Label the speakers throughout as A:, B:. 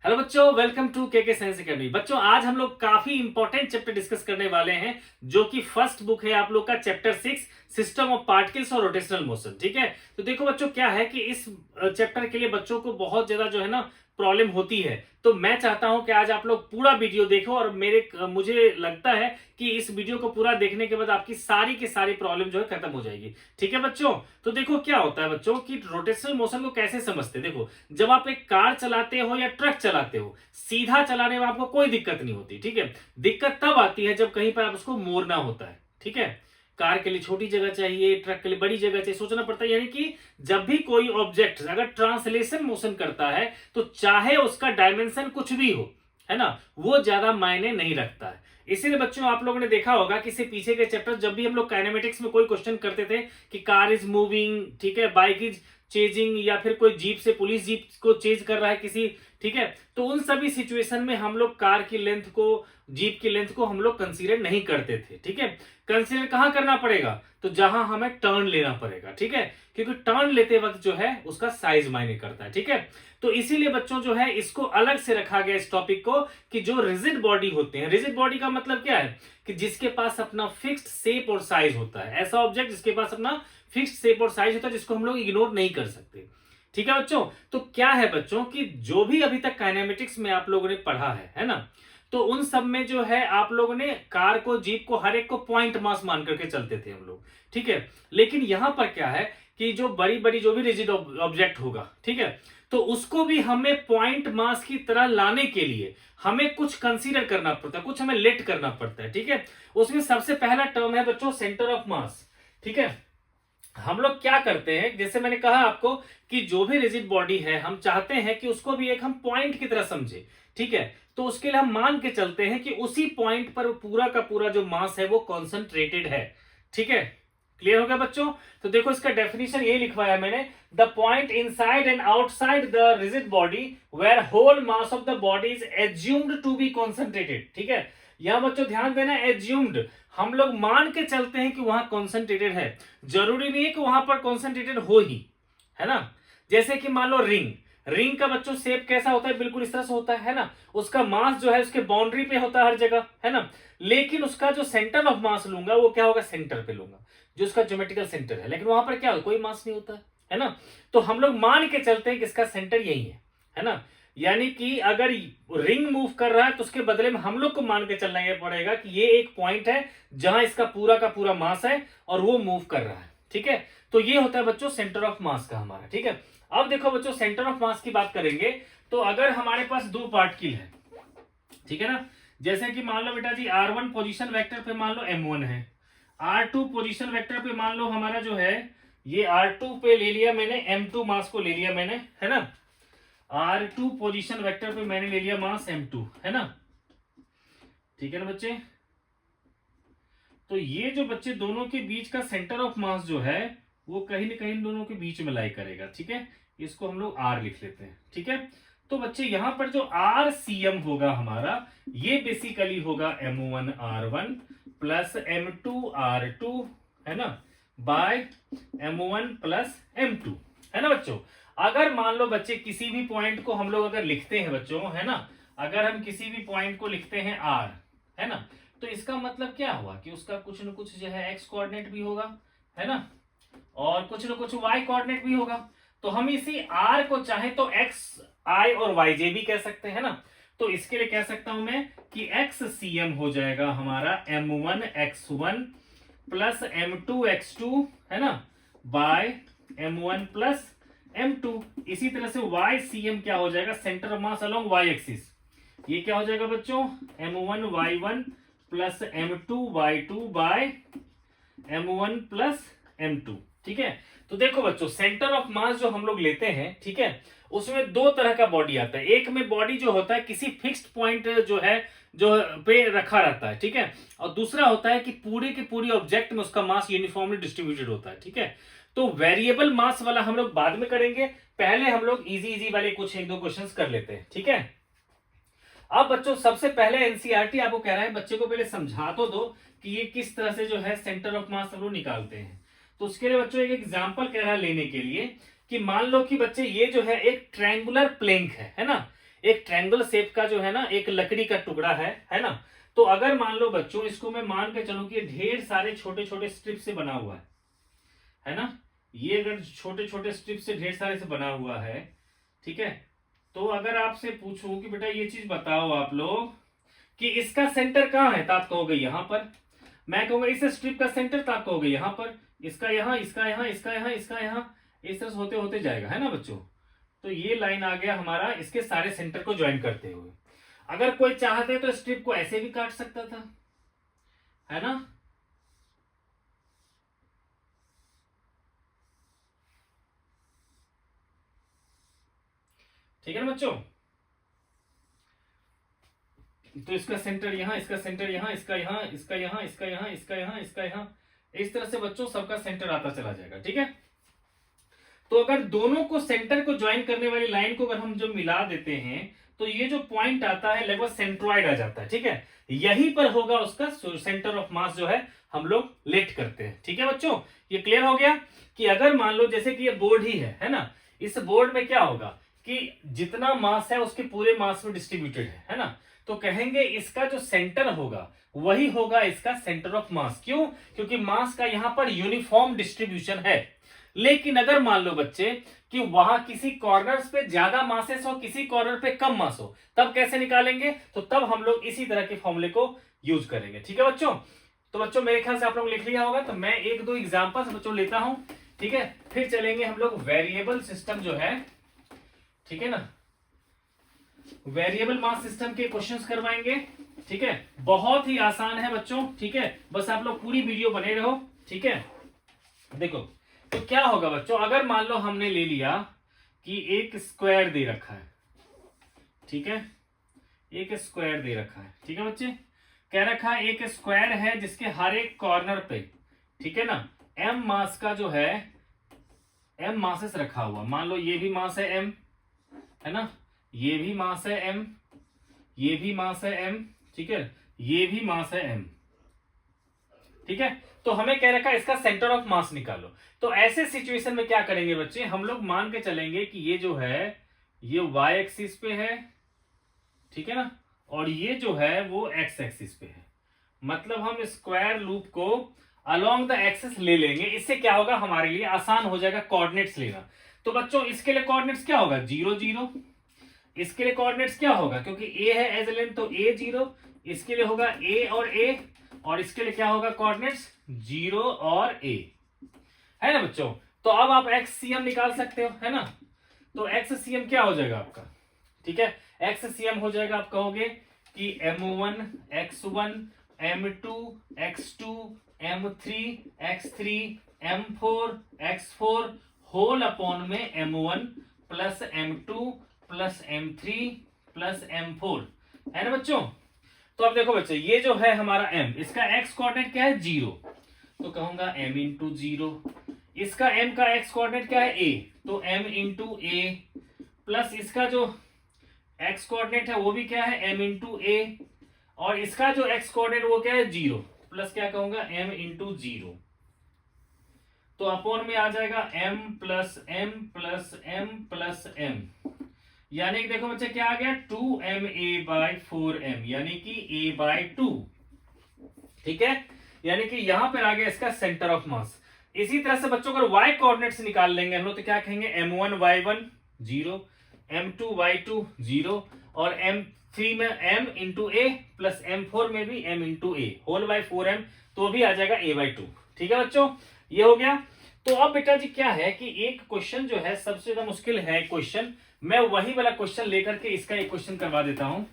A: Hello बच्चों, welcome to के science academy. बच्चों, आज हम लोग काफी इंपॉर्टेंट चैप्टर डिस्कस करने वाले हैं, जो कि फर्स्ट बुक है आप लोग का चैप्टर 6 सिस्टम ऑफ पार्टिकल्स और रोटेशनल मोशन। ठीक है, तो देखो बच्चों, क्या है कि इस चैप्टर के लिए बच्चों को बहुत ज्यादा जो है ना प्रॉब्लम होती है। तो मैं चाहता हूं कि आज आप लोग पूरा वीडियो देखो और मुझे लगता है कि इस वीडियो को पूरा देखने के बाद आपकी सारी की सारी प्रॉब्लम जो है खत्म हो जाएगी। ठीक है बच्चों, तो देखो क्या होता है बच्चों कि रोटेशनल मोशन को कैसे समझते हैं। देखो, जब आप एक कार चलाते हो या ट्रक चलाते हो, सीधा चलाने में आपको कोई दिक्कत नहीं होती। ठीक है, दिक्कत तब आती है जब कहीं पर आप उसको मोड़ना होता है। ठीक है, कार के लिए छोटी जगह चाहिए, ट्रक के लिए बड़ी जगह चाहिए, सोचना पड़ता है। यानी कि जब भी कोई ऑब्जेक्ट अगर ट्रांसलेशन मोशन करता है तो चाहे उसका डायमेंशन कुछ भी हो, है ना, वो ज्यादा मायने नहीं रखता है। इसीलिए बच्चों, आप लोगों ने देखा होगा कि इससे पीछे के चैप्टर जब भी हम लोग काइनेमेटिक्स में कोई क्वेश्चन करते थे कि कार इज मूविंग, ठीक है, बाइक इज चेजिंग, या फिर कोई जीप से पुलिस जीप को चेज कर रहा है किसी, ठीक है, तो उन सभी सिचुएशन में हम लोग कार की लेंथ को, जीप की लेंथ को हम लोग कंसीडर नहीं करते थे। ठीक है, कंसीडर कहां करना पड़ेगा, तो जहां हमें टर्न लेना पड़ेगा। ठीक है, क्योंकि टर्न लेते वक्त जो है उसका साइज मायने करता है। ठीक है, तो इसीलिए बच्चों जो है इसको अलग से रखा गया इस टॉपिक को, कि जो रिजिड बॉडी होते हैं, रिजिड बॉडी का मतलब क्या है कि जिसके पास अपना फिक्स्ड शेप और साइज होता है, ऐसा ऑब्जेक्ट जिसके पास अपना फिक्स्ड शेप और साइज होता है, जिसको हम लोग इग्नोर नहीं कर सकते। ठीक है बच्चों, तो क्या है बच्चों कि जो भी अभी तक काइनेमेटिक्स में आप लोगों ने पढ़ा है ना, तो उन सब में जो है आप लोगों ने कार को, जीप को, हर एक को पॉइंट मास मान करके चलते थे हम लोग। ठीक है, लेकिन यहां पर क्या है कि जो बड़ी बड़ी जो भी रिजिड ऑब्जेक्ट होगा, ठीक है, तो उसको भी हमें पॉइंट मास की तरह लाने के लिए हमें कुछ कंसीडर करना पड़ता है, कुछ हमें लेट करना पड़ता है। ठीक है, उसमें सबसे पहला टर्म है बच्चों सेंटर ऑफ मास। ठीक है, हम लोग क्या करते हैं, जैसे मैंने कहा आपको कि जो भी रिजिड बॉडी है हम चाहते हैं कि उसको भी एक हम पॉइंट की तरह समझे। ठीक है, तो उसके लिए हम मान के चलते हैं कि उसी पॉइंट पर पूरा का पूरा जो मास है वो कॉन्सेंट्रेटेड है। ठीक है, क्लियर हो गया बच्चों। तो देखो, इसका डेफिनेशन ये लिखवाया मैंने, the point inside and outside the rigid body where whole mass of the body is assumed to be concentrated. ठीक है, यहां बच्चों ध्यान देना, एज्यूम्ड, हम लोग मान के चलते हैं कि वहां कॉन्सेंट्रेटेड है। जरूरी नहीं है कि वहां पर कॉन्सेंट्रेटेड हो ही, है ना। जैसे कि मान लो रिंग, रिंग का बच्चों शेप कैसा होता है, बिल्कुल इस तरह से होता है ना। उसका मास जो है उसके बाउंड्री पे होता है हर जगह, है ना, लेकिन उसका जो सेंटर ऑफ मास लूंगा वो क्या होगा, सेंटर पे लूंगा, जो उसका ज्योमेट्रिकल सेंटर है, लेकिन वहां पर क्या होगा, कोई मास नहीं होता है ना। तो हम लोग मान के चलते हैं कि इसका सेंटर यही है ना। यानी कि अगर रिंग मूव कर रहा है तो उसके बदले में हम लोग को मान के चलना पड़ेगा कि ये एक पॉइंट है जहां इसका पूरा का पूरा मास है और वो मूव कर रहा है। ठीक है, तो ये होता है बच्चों सेंटर ऑफ मास का हमारा। ठीक है, अब देखो बच्चों, सेंटर ऑफ मास की बात करेंगे तो अगर हमारे पास दो पार्टिकल है, ठीक है ना, जैसे कि मान लो बेटा जी R1 पोजीशन वेक्टर पे मान लो M1 है, R2 पोजीशन वेक्टर पे मान लो हमारा जो है ये R2 पे ले लिया मैंने, M2 मास को ले लिया मैंने, है ना। R2 पोजीशन वेक्टर पे मैंने ले लिया मास M2, है ना। ठीक है ना बच्चे, तो ये जो बच्चे दोनों के बीच का सेंटर ऑफ मास जो है वो कहीं ना कहीं दोनों के बीच में लाई करेगा। ठीक है, इसको हम लोग R लिख लेते हैं। ठीक है, तो बच्चे यहां पर जो RCM होगा हमारा, ये बेसिकली होगा M1 R1 plus M2 R2, है ना, बाय M1 प्लस M2, है ना बच्चों। अगर मान लो बच्चे किसी भी पॉइंट को हम लोग अगर लिखते हैं बच्चों, है ना, अगर हम किसी भी पॉइंट को लिखते हैं R, है ना, तो इसका मतलब क्या हुआ कि उसका कुछ न कुछ जो है एक्स कोऑर्डिनेट भी होगा, है ना, और कुछ न कुछ वाई कोऑर्डिनेट भी होगा। तो हम इसी आर को चाहे तो एक्स आई और वाई जे भी कह सकते हैं ना। तो इसके लिए कह सकता हूं मैं कि एक्स सी एम हो जाएगा हमारा M1 x1 plus M2 x2, है ना, बाय M1 प्लस M2। इसी तरह से वाई सी एम क्या हो जाएगा, center of mass along Y axis, ये क्या हो जाएगा बच्चों, M1 y1 plus M2 y2 bye M1 plus M2। ठीक है, तो देखो बच्चों, सेंटर ऑफ मास जो हम लोग लेते हैं, ठीक है, उसमें दो तरह का बॉडी आता है। एक में बॉडी जो होता है किसी फिक्स्ड पॉइंट जो है जो पे रखा रहता है, ठीक है, और दूसरा होता है कि पूरी की पूरी ऑब्जेक्ट में उसका मास यूनिफॉर्मली डिस्ट्रीब्यूटेड होता है। ठीक है, तो वेरिएबल मास वाला हम लोग बाद में करेंगे, पहले हम लोग इजी वाले कुछ एक दो क्वेश्चंस कर लेते हैं। ठीक है, अब बच्चों सबसे पहले एनसीईआरटी आपको कह रहा है बच्चे को पहले समझा तो दो कि ये किस तरह से जो है सेंटर ऑफ मास हम लोग निकालते हैं। तो उसके लिए बच्चों एक एग्जांपल कह रहा है लेने के लिए कि मान लो कि बच्चे ये जो है एक ट्रायंगुलर प्लेंक है ना, एक ट्रायंगल शेप का जो है ना एक लकड़ी का टुकड़ा है ना। तो अगर मान लो बच्चों इसको मैं मान के चलूं कि ढेर सारे छोटे छोटे स्ट्रिप से बना हुआ है ना, ये अगर छोटे छोटे स्ट्रिप से ढेर सारे से बना हुआ है, ठीक है। तो अगर आपसे पूछूं कि बेटा ये चीज बताओ आप लोग कि इसका सेंटर कहाँ है, तो आप कहोगे यहां पर। मैं कहूंगा इस स्ट्रिप का सेंटर, तो आप कहोगे यहां पर। इसका यहाँ, इसका यहाँ, इसका यहाँ, इसका यहाँ, इस तरह से होते होते जाएगा, है ना बच्चों। तो ये लाइन आ गया हमारा इसके सारे सेंटर को ज्वाइन करते हुए। अगर कोई चाहते तो स्ट्रिप को ऐसे भी काट सकता था, है ना। ठीक है ना बच्चों। तो इसका सेंटर यहाँ, इसका सेंटर यहाँ, इसका यहाँ, इसका यहाँ, इसका यहाँ, इसका यहाँ, इसका यहाँ, इस तरह से बच्चों सबका सेंटर आता चला जाएगा। ठीक है। तो अगर दोनों को सेंटर को ज्वाइन करने वाली लाइन को अगर हम जो मिला देते हैं तो ये जो पॉइंट आता है लगभग सेंट्रॉइड आ जाता है। ठीक है, यहीं पर होगा उसका सेंटर ऑफ मास जो है हम लोग लेट करते हैं। ठीक है बच्चों, ये क्लियर हो गया कि अगर मान लो जैसे कि ये बोर्ड ही है ना, इस बोर्ड में क्या होगा कि जितना मास है उसके पूरे मास में डिस्ट्रीब्यूटेड है ना। तो कहेंगे इसका जो सेंटर होगा वही होगा इसका सेंटर ऑफ मास। क्यों? क्योंकि मास का यहां पर यूनिफॉर्म डिस्ट्रीब्यूशन है। लेकिन अगर मान लो बच्चे कि वहां किसी कॉर्नर्स पे ज्यादा मासेस हो, किसी कॉर्नर पे कम मास हो, तब कैसे निकालेंगे? तो तब हम लोग इसी तरह के फॉर्मूले को यूज करेंगे। ठीक है बच्चों। तो बच्चों मेरे ख्याल से आप लोग लिख लिया होगा, तो मैं एक दो एग्जांपल्स बच्चों लेता हूं। ठीक है, फिर चलेंगे हम लोग वेरिएबल सिस्टम जो है, ठीक है ना, वेरिएबल मास सिस्टम के क्वेश्चंस करवाएंगे। ठीक है, बहुत ही आसान है बच्चों। ठीक है, बस आप लोग पूरी वीडियो बने रहो। ठीक है, देखो तो क्या होगा बच्चों, अगर मान लो हमने ले लिया कि एक स्क्वायर दे रखा है, ठीक है, एक स्क्वायर दे रखा है। ठीक है बच्चे, कह रखा है एक स्क्वायर है जिसके हर एक कॉर्नर पे, ठीक है ना, एम मास का जो है, एम मासेस रखा हुआ। मान लो ये भी मास है एम, है ना, ये भी मास है एम, ये भी मास है एम, ठीक है, ये भी मास है एम। ठीक है, तो हमें कह रखा है इसका सेंटर ऑफ मास निकालो। तो ऐसे सिचुएशन में क्या करेंगे बच्चे, हम लोग मान के चलेंगे कि ये जो है ये y एक्सिस पे है, ठीक है ना, और ये जो है वो x एक्सिस पे है। मतलब हम स्क्वायर लूप को अलोंग द एक्सिस ले लेंगे। इससे क्या होगा, हमारे लिए आसान हो जाएगा कोऑर्डिनेट्स लेना। तो बच्चों इसके लिए कोऑर्डिनेट्स क्या होगा, 0 0। इसके लिए कोऑर्डिनेट्स क्या होगा, क्योंकि a है एज लेंथ तो a 0, इसके लिए होगा a और a, और इसके लिए क्या होगा कोऑर्डिनेट्स 0 और a, है ना बच्चों। तो अब आप XCM निकाल सकते हो, है ना। तो XCM क्या हो जाएगा आपका, ठीक है, XCM हो जाएगा, आप कहोगे कि M1 X1 M2 X2 M3 X3 M4 X4 whole upon में M1 plus M2 plus M3 plus M4, है ना बच्चों। तो अब देखो बच्चे ये जो है हमारा M, इसका x कोऑर्डिनेट क्या है 0, तो कहूंगा m इंटू 0। इसका m का x कोऑर्डिनेट क्या है a, तो m इंटू a, प्लस इसका जो x कोऑर्डिनेट है वो भी क्या है m इंटू a, और इसका जो x कोऑर्डिनेट वो क्या है 0, प्लस क्या कहूंगा m इंटू 0। तो अपॉन में आ जाएगा m plus m plus m plus m, यानी कि देखो बच्चे क्या आ गया 2ma/4m, यानी कि a/2। ठीक है, यानी कि यहां पर आ गया इसका सेंटर ऑफ मास। इसी तरह से बच्चों अगर y कोऑर्डिनेट्स निकाल लेंगे हम लोग तो क्या कहेंगे m1 y1 0, m2 y2 0, और m3 में m into a plus m4 में भी m into a whole by 4m, तो भी आ जाएगा a/2। ठीक है बच्चों, ये हो गया। तो अब बेटा जी क्या है कि एक क्वेश्चन जो है सबसे ज्यादा मुश्किल है क्वेश्चन, मैं वही वाला क्वेश्चन लेकर के इसका एक क्वेश्चन करवा देता हूं,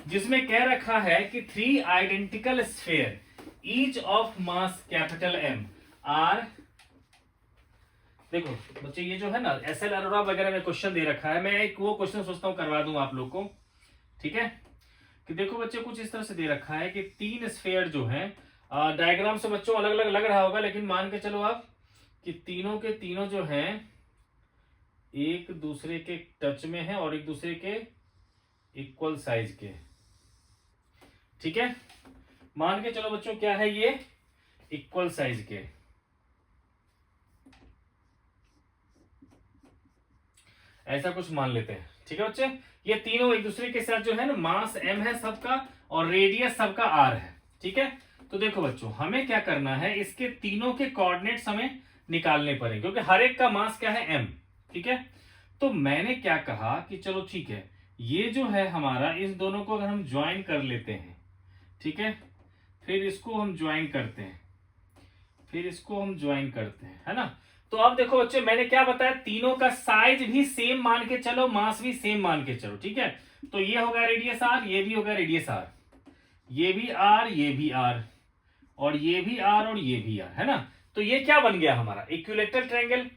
A: जिसमें कह रखा है कि 3 identical sphere each of mass capital M are, देखो बच्चे ये जो है ना SL अरोरा वगैरह में क्वेश्चन दे रखा है, मैं एक वो क्वेश्चन सोचता हूं करवा दूं आप लोग को। ठीक है, कि देखो बच्चे कुछ इस तरह से दे रखा है कि 3 स्फीयर जो है, डायग्राम से बच्चों अलग अलग लग रहा होगा, लेकिन मान के चलो आप कि तीनों के तीनों जो हैं एक दूसरे के टच में है और एक दूसरे के इक्वल साइज के। ठीक है, मान के चलो बच्चों क्या है ये इक्वल साइज के, ऐसा कुछ मान लेते हैं। ठीक है बच्चे, ये तीनों एक दूसरे के साथ जो है ना मास m है सबका और रेडियस सबका r है। ठीक है, तो देखो बच्चों हमें क्या करना है, इसके तीनों के कोऑर्डिनेट्स हमें निकालने पड़ेंगे क्योंकि हर एक का मास क्या है m। ठीक है, तो मैंने क्या कहा कि चलो ठीक है, ये जो है हमारा इस दोनों को अगर हम ज्वाइन कर लेते हैं, ठीक है, फिर इसको हम ज्वाइन करते हैं, फिर इसको हम ज्वाइन करते हैं, है ना। तो अब देखो बच्चे मैंने क्या बताया, तीनों का साइज भी सेम मान के चलो, मास भी सेम मान के चलो। ठीक है, तो ये होगा रेडियस आर, ये भी होगा रेडियस आर, ये भी आर, ये भी आर, और ये भी आर, और ये भी आर, है ना। तो ये क्या बन गया हमारा इक्विलैटरल ट्रायंगल।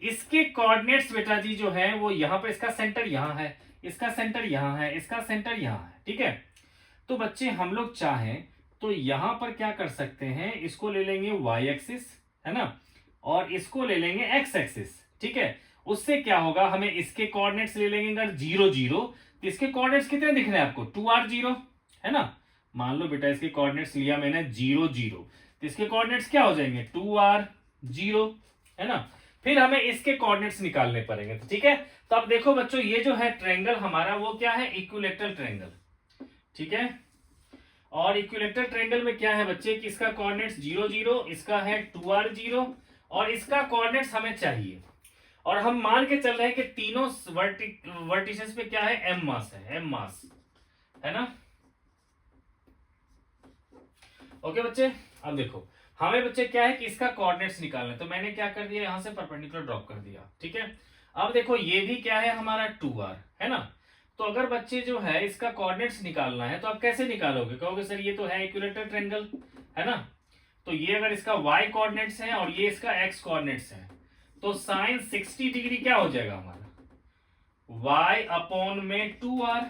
A: इसके कोऑर्डिनेट्स बेटा जी जो है वो यहाँ पे, इसका सेंटर यहाँ है, इसका सेंटर यहाँ है, इसका सेंटर यहाँ है। ठीक है, तो बच्चे हम लोग चाहें तो यहां पर क्या कर सकते हैं, इसको ले लेंगे y एक्सिस, है ना, और इसको ले लेंगे x एक्सिस। ठीक है, उससे क्या होगा, हमें इसके कोऑर्डिनेट्स ले लेंगे अगर 0 0, तो इसके कोऑर्डिनेट्स कितने दिख रहे हैं आपको, 2r 0, है ना। मान लो बेटा इसके कोऑर्डिनेट्स लिया मैंने 0 0, तो इसके कोऑर्डिनेट्स क्या हो जाएंगे 2r 0, है ना। फिर हमें इसके कोऑर्डिनेट्स निकालने पड़ेंगे। तो ठीक है, तो अब देखो बच्चों ये जो है ट्रायंगल हमारा वो क्या है, इक्विलैटरल ट्रायंगल। ठीक है, और इक्विलैटरल ट्रायंगल में क्या है बच्चे कि इसका कोऑर्डिनेट्स 0 0, इसका है 2r 0, और इसका कोऑर्डिनेट्स हमें चाहिए। और हम मान के चल रहे हैं कि तीनों वर्टिसेस पे क्या है, m मास है, m मास, है ना। ओके बच्चे, अब देखो हमें बच्चे क्या है कि इसका कोऑर्डिनेट्स निकालना है, तो मैंने क्या कर दिया, यहां से परपेंडिकुलर ड्रॉप कर दिया। ठीक है, अब देखो ये भी क्या है हमारा 2r, है ना। तो अगर बच्चे जो है इसका कोऑर्डिनेट्स निकालना है तो आप कैसे निकालोगे, कहोगे सर ये तो है इक्विलैटरल ट्रायंगल, है ना। तो ये अगर इसका y कोऑर्डिनेट्स है और ये इसका x कोऑर्डिनेट्स है, तो साइन 60 डिग्री क्या हो जाएगा हमारा, y अपॉन में 2r,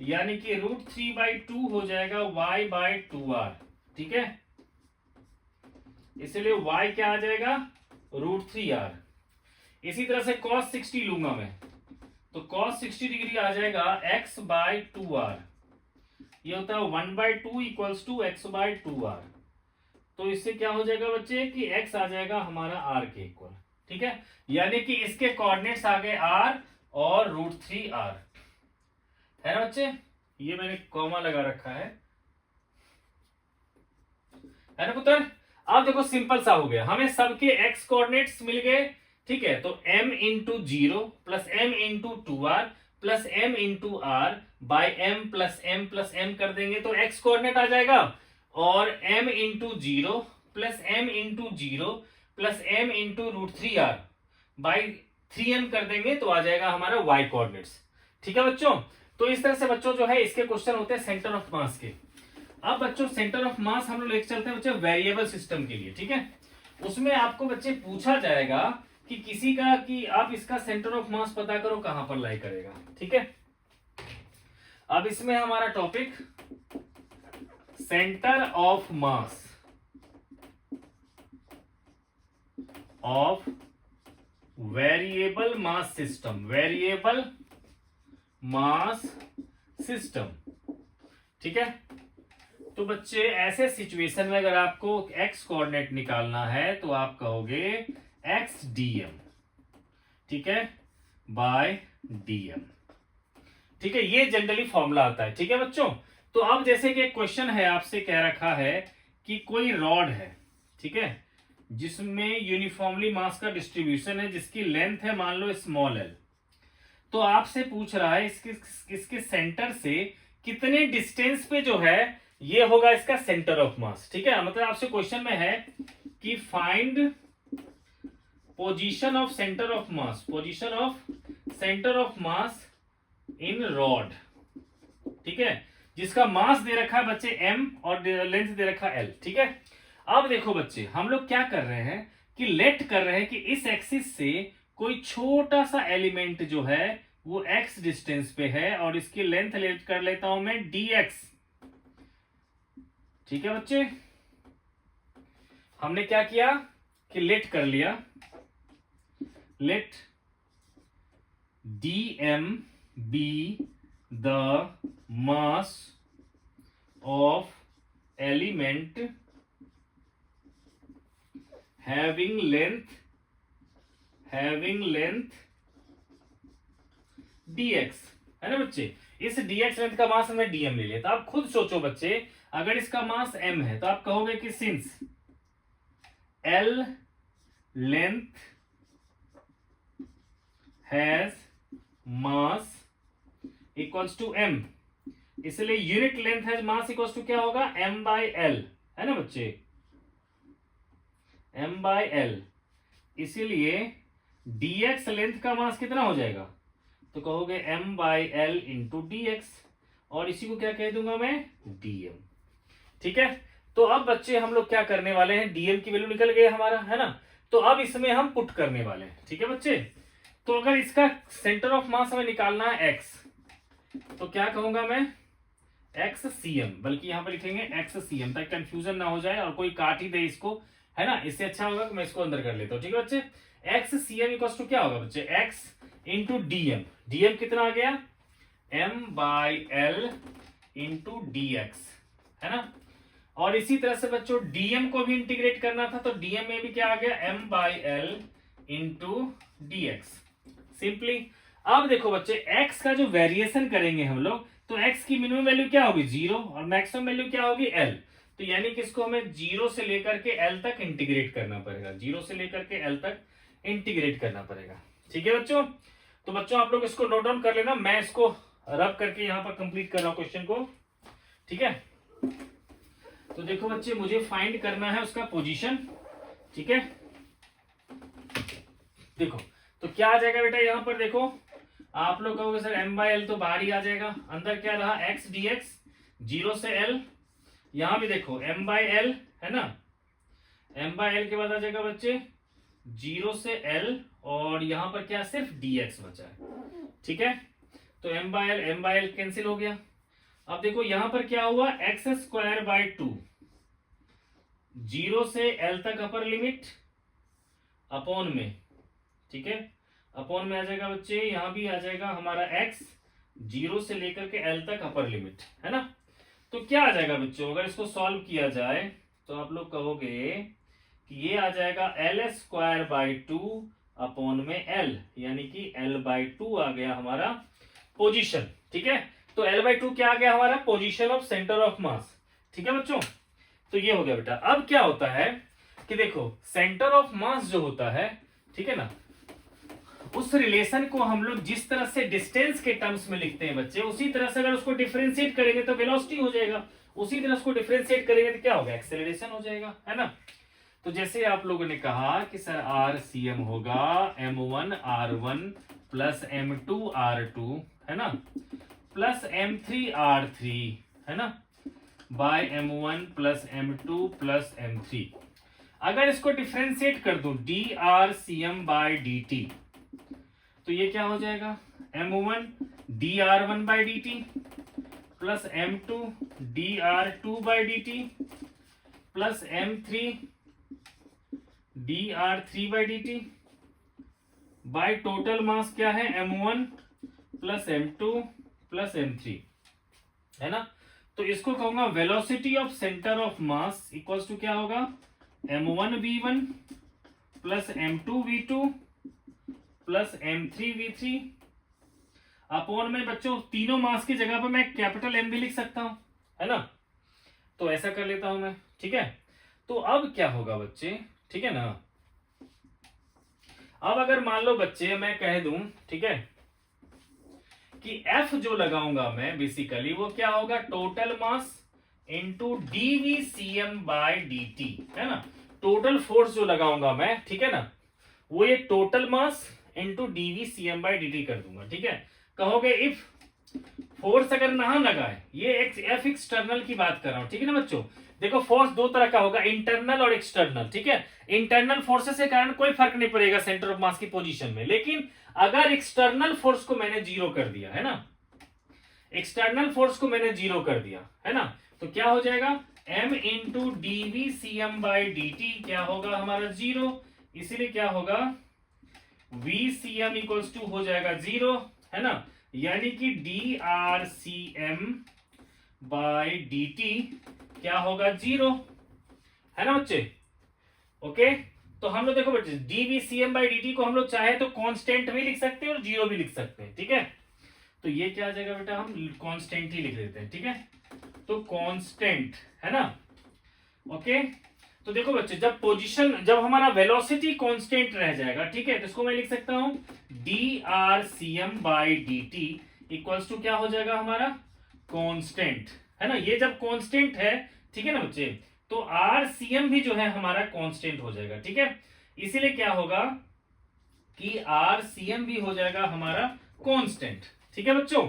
A: यानी कि √3/2 हो जाएगा y/2r। ठीक है, इसलिए y क्या आ जाएगा, √3r। इसी तरह से cos 60 लूंगा मैं, तो cos 60 डिग्री आ जाएगा x/2r, ये होता है 1/2 इक्वल्स टू x/2r। तो इससे क्या हो जाएगा बच्चे कि x आ जाएगा हमारा r के इक्वल। ठीक है, यानी कि इसके कोऑर्डिनेट्स आ गए r और √3r, है ना बच्चे। ये मैंने कॉमा लगा रखा है ना पुत्र। अब देखो सिंपल सा हो गया, हमें सबके x कोऑर्डिनेट्स मिल गए। ठीक है, तो m into 0 plus m into 2r plus m into r by m plus m कर देंगे तो x कोऑर्डिनेट आ जाएगा, और m into 0 plus m into 0 plus m into √3r by 3m कर देंगे तो आ जाएगा हमारा y कोऑर्डिनेट्स। ठीक है बच्चों, तो इस तरह से बच्चों जो है इसके क्वेश्चन होते हैं सेंटर ऑफ मास के। अब बच्चों सेंटर ऑफ मास हम लोग लेके चलते हैं बच्चों वेरिएबल सिस्टम के लिए। ठीक है, उसमें आपको बच्चे पूछा जाएगा कि किसी का कि आप इसका सेंटर ऑफ मास पता करो कहां पर लाई करेगा। ठीक है, अब इसमें हमारा topic centre of mass of variable mass system, variable mass system. ठीक है, तो बच्चे ऐसे सिचुएशन में अगर आपको x कोऑर्डिनेट निकालना है तो आप कहोगे x dm, ठीक है, बाय dm। ठीक है, ये जनरली फॉर्मूला आता है। ठीक है बच्चों, तो अब जैसे कि एक क्वेश्चन है आपसे कह रखा है कि कोई रॉड है, ठीक है, जिसमें यूनिफॉर्मली मास का डिस्ट्रीब्यूशन है, जिसकी लेंथ है मान लो स्मॉल l, तो आपसे पूछ रहा है इसके सेंटर से कितने डिस्टेंस पे जो है ये होगा इसका सेंटर ऑफ मास। ठीक है, मतलब आपसे क्वेश्चन में है कि find position of center of mass, position of center of mass in rod. ठीक है, जिसका मास दे रखा है बच्चे m और लेंथ दे रखा है l। ठीक है, अब देखो बच्चे हम लोग क्या कर रहे हैं कि लेट कर रहे हैं कि इस एक्सिस से कोई छोटा सा एलिमेंट जो है वो x डिस्टेंस पे है और इसकी लेंथ लेट कर लेता हूं मैं dx। ठीक है बच्चे, हमने क्या किया कि लेट कर लिया, late dm be the mass of element having length dx। है ना बच्चे। इस dx लेंथ का मास हमने dm ले लिया। तो आप खुद सोचो बच्चे, अगर इसका मास m है तो आप कहोगे कि since l length has mass equals to m, इसलिए unit length has mass equals to क्या होगा, m बाई l, है ना बच्चे, m बाई l। इसीलिए dx लेंथ का मास कितना हो जाएगा, तो कहोगे m by l into dx, और इसी को क्या कह दूंगा मैं, dm। ठीक है, तो अब बच्चे हम लोग क्या करने वाले हैं, dm की वैल्यू निकल गई हमारा, है ना। तो अब इसमें हम पुट करने वाले हैं। ठीक है बच्चे, तो अगर इसका सेंटर ऑफ मास हमें निकालना है x, तो क्या कहूंगा मैं, एक्स सी एम, बल्कि यहां पर लिखेंगे एक्स सी एम, ताकि कंफ्यूजन ना हो जाए और कोई काट ही दे इसको, है ना। इससे अच्छा होगा कि मैं इसको अंदर कर लेता हूं। ठीक है बच्चे, X C M equal to क्या होगा बच्चे, X into D M. D M कितना आ गया, M by L into D X, है ना। और इसी तरह से बच्चों डीएम को भी इंटीग्रेट करना था, तो डीएम में भी क्या आ गया, M by L into D X, simply. अब देखो बच्चे, x का जो वेरिएशन करेंगे हम लोग, तो x की मिनिमम वैल्यू क्या होगी 0 और मैक्सिमम वैल्यू क्या होगी l। तो यानी कि इसको हमें 0 से लेकर के l तक इंटीग्रेट करना पड़ेगा, 0 से लेकर के l तक इंटीग्रेट करना पड़ेगा। ठीक है बच्चों, तो बच्चों आप लोग इसको नोट डाउन कर लेना, मैं इसको रब करके यहां पर कंप्लीट कर रहा हूं क्वेश्चन को। ठीक है, तो देखो बच्चे, मुझे फाइंड करना है उसका पोजीशन। ठीक है, देखो तो क्या आ जाएगा बेटा, यहां पर देखो, आप लोग कहोगे सर m बाई एल तो बाहर ही आ जाएगा, अंदर क्या रहा x dx, 0 से l, यहां भी देखो m बाई एल, है ना, m बाई एल के बाद आ जाएगा बच्चे 0 से l, और यहां पर क्या सिर्फ dx बचा है। ठीक है, तो m बाई एल कैंसिल हो गया। अब देखो यहां पर क्या हुआ, एक्स स्क्वायर बाई 2, 0 से l तक अपर लिमिट अपॉन में, ठीक है, अपॉन में आ जाएगा बच्चे, यहां भी आ जाएगा हमारा x 0 से लेकर के l तक अपर लिमिट, है ना। तो क्या आ जाएगा बच्चों, अगर इसको सॉल्व किया जाए तो आप लोग कहोगे कि ये आ जाएगा एल स्क्वायर बाई 2 अपॉन में l, यानी कि l बाई 2 आ गया हमारा पोजीशन। ठीक है, तो l बाई 2 क्या आ गया हमारा, position of center of mass. ठीक है बच्चों, तो ये हो गया बेटा। अब क्या होता है कि देखो सेंटर ऑफ मास जो होता है, ठीक है ना, उस रिलेशन को हम लोग जिस तरह से डिस्टेंस के टर्म्स में लिखते हैं बच्चे, उसी तरह से अगर उसको डिफरेंशिएट करेंगे तो वेलोसिटी हो जाएगा, उसी तरह उसको डिफरेंशिएट करेंगे तो क्या होगा, एक्सेलरेशन हो जाएगा, है ना। तो जैसे आप लोगों ने कहा कि सर आर सी एम होगा m1 r1 plus m2 r2, है ना, प्लस m3 r3, है ना, bye m1 plus m2 plus m3। अगर इसको डिफरेंशिएट कर दूं D R C M by D T, तो ये क्या हो जाएगा, m1 dr1 by D T plus m2 dr2 by D T plus m3 dr3 by D T by total mass क्या है, m1 plus m2 plus m3, है ना। तो इसको कहूंगा velocity of center of mass equals to क्या होगा, m1 v1 plus m2 v2 plus m3 v3 upon में बच्चों तीनों मास की जगह पर मैं कैपिटल M भी लिख सकता हूं, है ना। तो ऐसा कर लेता हूं मैं। ठीक है, तो अब क्या होगा बच्चे, ठीक है ना, अब अगर मान लो बच्चे मैं कह दूं, ठीक है, कि F जो लगाऊंगा मैं बेसिकली वो क्या होगा, total mass into dvcm by dt, है ना। टोटल फोर्स जो लगाऊंगा मैं, ठीक है ना, वो ये total mass into dvcm by dt कर दूंगा। ठीक है, कहोगे इफ फोर्स अगर ना लगाए, ये F एक्सटर्नल की बात कर रहा हूं, ठीक है ना बच्चों। देखो फोर्स दो तरह का होगा, इंटरनल और एक्सटर्नल। ठीक है, इंटरनल फोर्सेस के कारण कोई फर्क नहीं पड़ेगा सेंटर ऑफ मास की पोजीशन में, लेकिन अगर एक्सटर्नल फोर्स को मैंने जीरो कर दिया, है ना, एक्सटर्नल फोर्स को मैंने जीरो कर दिया, है ना, तो क्या हो जाएगा, m into D V C M by D T क्या होगा हमारा जीरो, इसीलिए क्या होगा V C M equals to हो जाएगा जीरो, है ना, यानी कि D R C M by D T क्या होगा जीरो, है ना बच्चे। ओके, तो हम लोग देखो बच्चे डीवीसीएम बाई डी टी को हम लोग चाहे तो कांस्टेंट भी लिख सकते हैं और जीरो भी लिख सकते हैं। ठीक है, तो ये क्या आ जाएगा बेटा, हम कांस्टेंट ही लिख देते हैं, ठीक है। तो कांस्टेंट है ना, ओके। तो देखो बच्चे, जब हमारा वेलोसिटी कांस्टेंट रह जाएगा, ठीक है, तो इसको मैं लिख सकता हूं dRCm/dt इक्वल्स टू क्या हो जाएगा हमारा, कांस्टेंट, है ना। ये जब कांस्टेंट है, ठीक है ना बच्चे, तो RCm भी जो है हमारा कांस्टेंट हो जाएगा, ठीक है। इसीलिए क्या होगा कि RCm भी हो जाएगा हमारा कांस्टेंट, ठीक है बच्चों।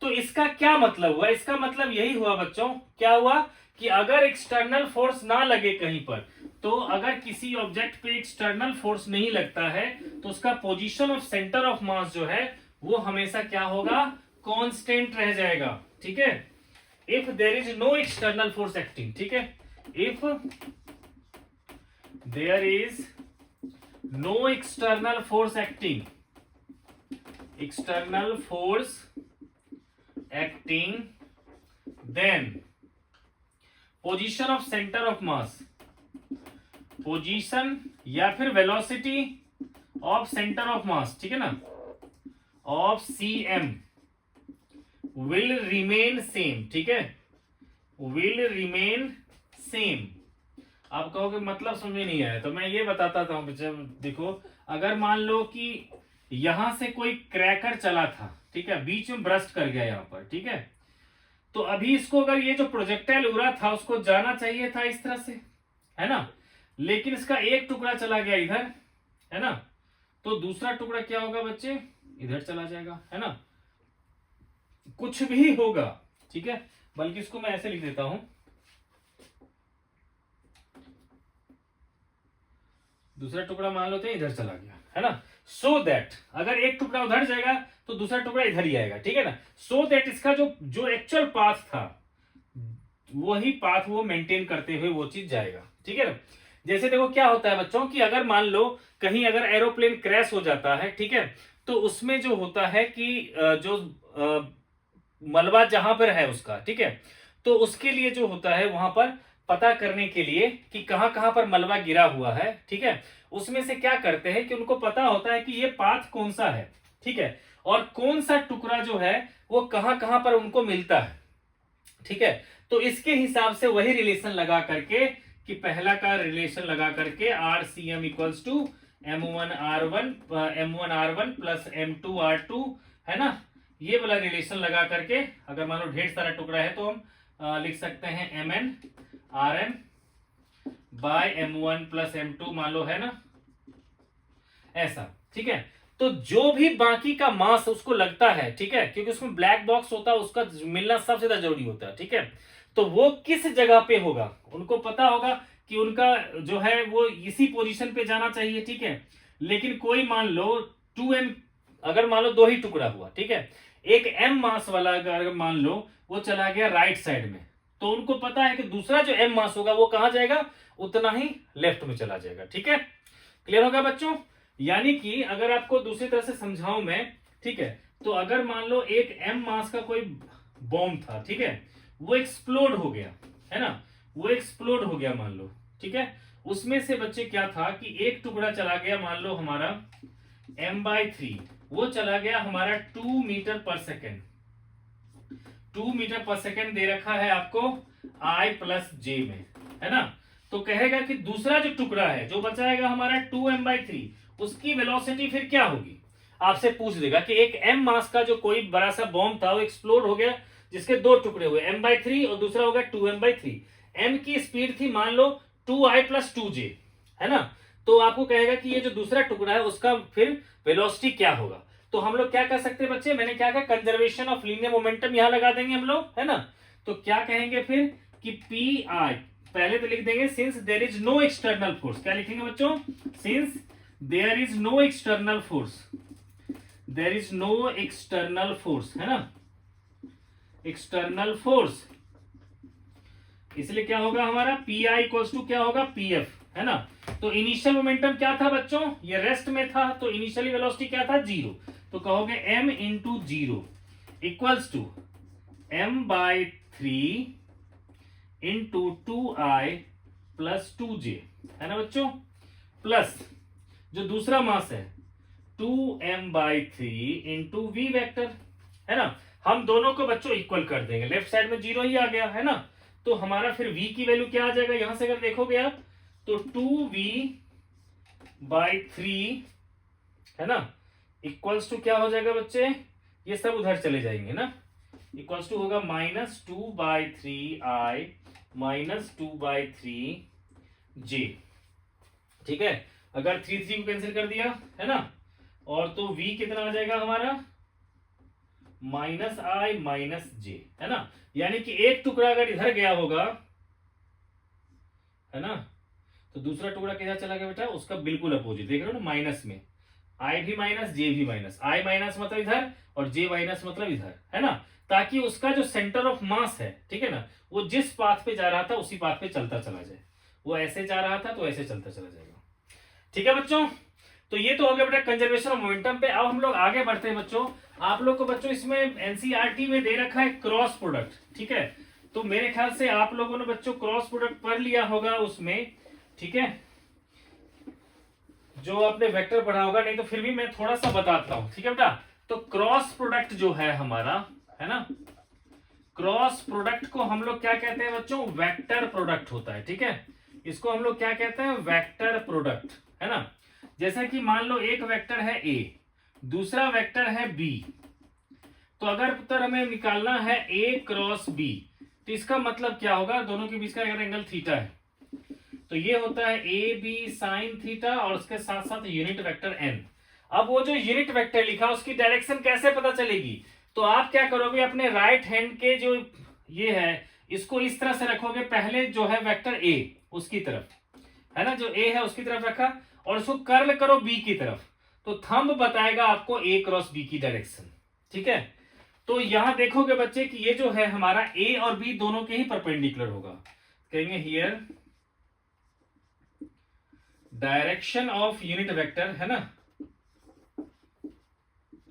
A: तो इसका क्या मतलब हुआ, इसका मतलब यही हुआ बच्चों, क्या हुआ कि अगर एक्सटर्नल फोर्स ना लगे कहीं पर, तो अगर किसी ऑब्जेक्ट पे एक्सटर्नल फोर्स नहीं लगता है, तो उसका पोजीशन ऑफ सेंटर ऑफ मास जो है वो हमेशा क्या होगा, कांस्टेंट रह जाएगा, ठीक है। If there is no external force acting, ठीक है, if there is no external force acting, external force acting, then position of center of mass, position या फिर velocity of center of mass, ठीक है ना, of CM will remain same, ठीक है, will remain same. आप कहोगे मतलब समझ में नहीं आया, तो मैं ये बताता था बच्चे, देखो अगर मान लो कि यहां से कोई क्रैकर चला था, ठीक है, बीच में ब्रस्ट कर गया यहां पर, ठीक है, तो अभी इसको अगर ये जो प्रोजेक्टाइल उड़ा था उसको जाना चाहिए था इस तरह से, है ना, लेकिन इसका एक टुकड़ा चला गया इधर, है ना, तो दूसरा टुकड़ा क्या होगा बच्चे, इधर चला जाएगा, है ना, कुछ भी होगा, ठीक है। बल्कि इसको मैं ऐसे लिख देता हूं, दूसरा टुकड़ा मान लो तो इधर चला गया, है ना, सो दैट अगर एक टुकड़ा उधर जाएगा तो दूसरा टुकड़ा इधर ही आएगा, ठीक है ना। सो दैट इसका जो एक्चुअल पाथ था वही पाथ वो मेंटेन करते हुए वो चीज जाएगा, ठीक है ना। जैसे देखो क्या होता है बच्चों कि अगर मान लो कहीं अगर एरोप्लेन क्रैश हो जाता है, ठीक है, तो उसमें जो होता है कि जो मलबा जहां पर है उसका, ठीक है, तो उसके लिए जो होता है वहां पर पता करने के लिए कि कहां कहां पर मलबा गिरा हुआ है, ठीक है, उसमें से क्या करते हैं कि उनको पता होता है कि ये पाथ कौन सा है, ठीक है, और कौन सा टुकड़ा जो है वो कहां कहां पर उनको मिलता है, ठीक है। तो इसके हिसाब से वही रिलेशन लगा करके कि पहला का रिलेशन लगा करके RCm equals to M1R1 plus M2R2, है ना, ये वाला रिलेशन लगा करके अगर मान लो ढेर सारा टुकड़ा है तो हम लिख सकते हैं MnRm bye M1 plus M2 मान लो, है ना, ऐसा, ठीक है। तो जो भी बाकी का मास उसको लगता है, ठीक है, क्योंकि उसमें ब्लैक बॉक्स होता है, उसका मिलना सबसे ज्यादा जरूरी होता है, ठीक है, तो वो किस जगह पे होगा उनको पता होगा कि उनका जो है वो इसी पोजीशन पे जाना चाहिए, ठीक है। लेकिन कोई मान लो 2m, अगर मान लो दो ही टुकड़ा हुआ, ठीक है, एक m मास वाला अगर मान लो वो चला गया राइट साइड में, तो उनको पता है कि दूसरा जो m मास होगा वो कहां जाएगा, उतना ही लेफ्ट में चला जाएगा, ठीक है। क्लियर होगा बच्चों। यानी कि अगर आपको दूसरी तरह से समझाऊं मैं, ठीक है, तो अगर मान लो एक m मास का कोई बॉम्ब था, ठीक है, वो एक्सप्लोड हो गया, है ना, वो एक्सप्लोड हो गया मान लो, ठीक है, उसमें से बच्चे क्या था कि एक टुकड़ा चला गया मान लो हमारा m/3, वो चला गया हमारा 2 मीटर पर सेकेंड, 2 मीटर पर सेकेंड दे रखा है आपको I प्लस J में, है ना। तो कहेगा कि दूसरा जो टुकड़ा है जो बचाएगा हमारा 2m/3, उसकी वेलोसिटी फिर क्या होगी, आपसे पूछ देगा कि एक m मास का जो कोई बड़ा सा बॉम्ब था वो एक्सप्लोड हो गया जिसके दो टुकड़े हुए m/3 और दूसरा हो गया 2m/3, m की स्पीड थी मान लो 2I प्लस 2J, है ना। तो आपको कहेगा कि ये जो दूसरा टुकड़ा है उसका फिर वेलोसिटी क्या होगा। तो हम लोग क्या कर सकते हैं बच्चे, मैंने क्या कहा, कंजर्वेशन ऑफ लीनियर मोमेंटम यहां लगा देंगे हम लोग, है ना। तो क्या कहेंगे फिर कि PI पहले तो लिख देंगे since there is no external force, क्या लिखेंगे बच्चों, since there is no external force, there is no external force, है ना, एक्सटर्नल फोर्स, इसलिए क्या होगा हमारा PI इक्वल्स टू क्या होगा PF, है ना। तो इनिशियल मोमेंटम क्या था बच्चों, ये रेस्ट में था, तो इनिशियली वेलोसिटी क्या था, 0, तो कहोगे m into 0 equals to m/3 into 2I plus 2J, है ना बच्चों, प्लस जो दूसरा मास है 2m/3 इंटू V वेक्टर, है ना। हम दोनों को बच्चों इक्वल कर देंगे, लेफ्ट साइड में 0 ही आ गया है ना, तो हमारा फिर v की वैल्यू क्या आ जाएगा, यहां से अगर देखोगे आप तो 2v/3 है ना, इक्वल्स टू क्या हो जाएगा बच्चे, ये सब उधर चले जाएंगे ना, इक्वल्स टू होगा -2/3i -2/3j। ठीक है, अगर 3 को कैंसिल कर दिया है ना, और तो v कितना आ जाएगा हमारा -i -j, है ना। यानी कि एक टुकड़ा अगर इधर गया होगा है ना, तो दूसरा टुकड़ा किधर चला गया बेटा, उसका बिल्कुल अपोजिट, देख रहे हो ना, माइनस में, आई भी माइनस जे भी माइनस, आई माइनस मतलब इधर और जे माइनस मतलब इधर, है ना, ताकि उसका जो सेंटर ऑफ मास है, ठीक है ना, वो जिस पाथ पे जा रहा था उसी पाथ पे चलता चला जाए, वो ऐसे जा रहा था तो ऐसे चलता चला जाएगा। ठीक है बच्चों, तो ये तो हो गया बेटा कंजर्वेशन ऑफ मोमेंटम पे। अब हम लोग आगे बढ़ते हैं बच्चों। आप लोग को बच्चों इसमें एनसीईआरटी में दे रखा है क्रॉस प्रोडक्ट, ठीक है, तो मेरे ख्याल से आप लोगों ने बच्चों क्रॉस प्रोडक्ट पढ़ लिया होगा उसमें, ठीक है, जो आपने वेक्टर पढ़ा होगा, नहीं तो फिर भी मैं थोड़ा सा बताता हूं, ठीक है बेटा। तो क्रॉस प्रोडक्ट जो है हमारा, है ना, क्रॉस प्रोडक्ट को हम लोग क्या कहते हैं बच्चों, वेक्टर प्रोडक्ट होता है, ठीक है, इसको हम लोग क्या कहते हैं, वेक्टर प्रोडक्ट, है ना। जैसे कि मान लो एक वेक्टर है a, दूसरा वेक्टर है b, तो अगर उत्तर हमें निकालना है a क्रॉस b, तो इसका मतलब क्या होगा, दोनों के बीच का अगर एंगल थीटा है तो ये होता है ए बी साइन थीटा, और उसके साथ साथ यूनिट वेक्टर n। अब वो जो यूनिट वेक्टर लिखा उसकी डायरेक्शन कैसे पता चलेगी, तो आप क्या करोगे, अपने राइट हैंड के जो ये है इसको इस तरह से रखोगे, पहले जो है वेक्टर a उसकी तरफ, है ना, जो a है उसकी तरफ रखा, और उसको कर्ल करो b की तरफ, तो थंब बताएगा आपको a क्रॉस b की डायरेक्शन। ठीक है, तो यहां देखोगे बच्चे कि ये जो है हमारा a और b दोनों के ही परपेंडिकुलर होगा, कहेंगे here direction of unit vector, है ना,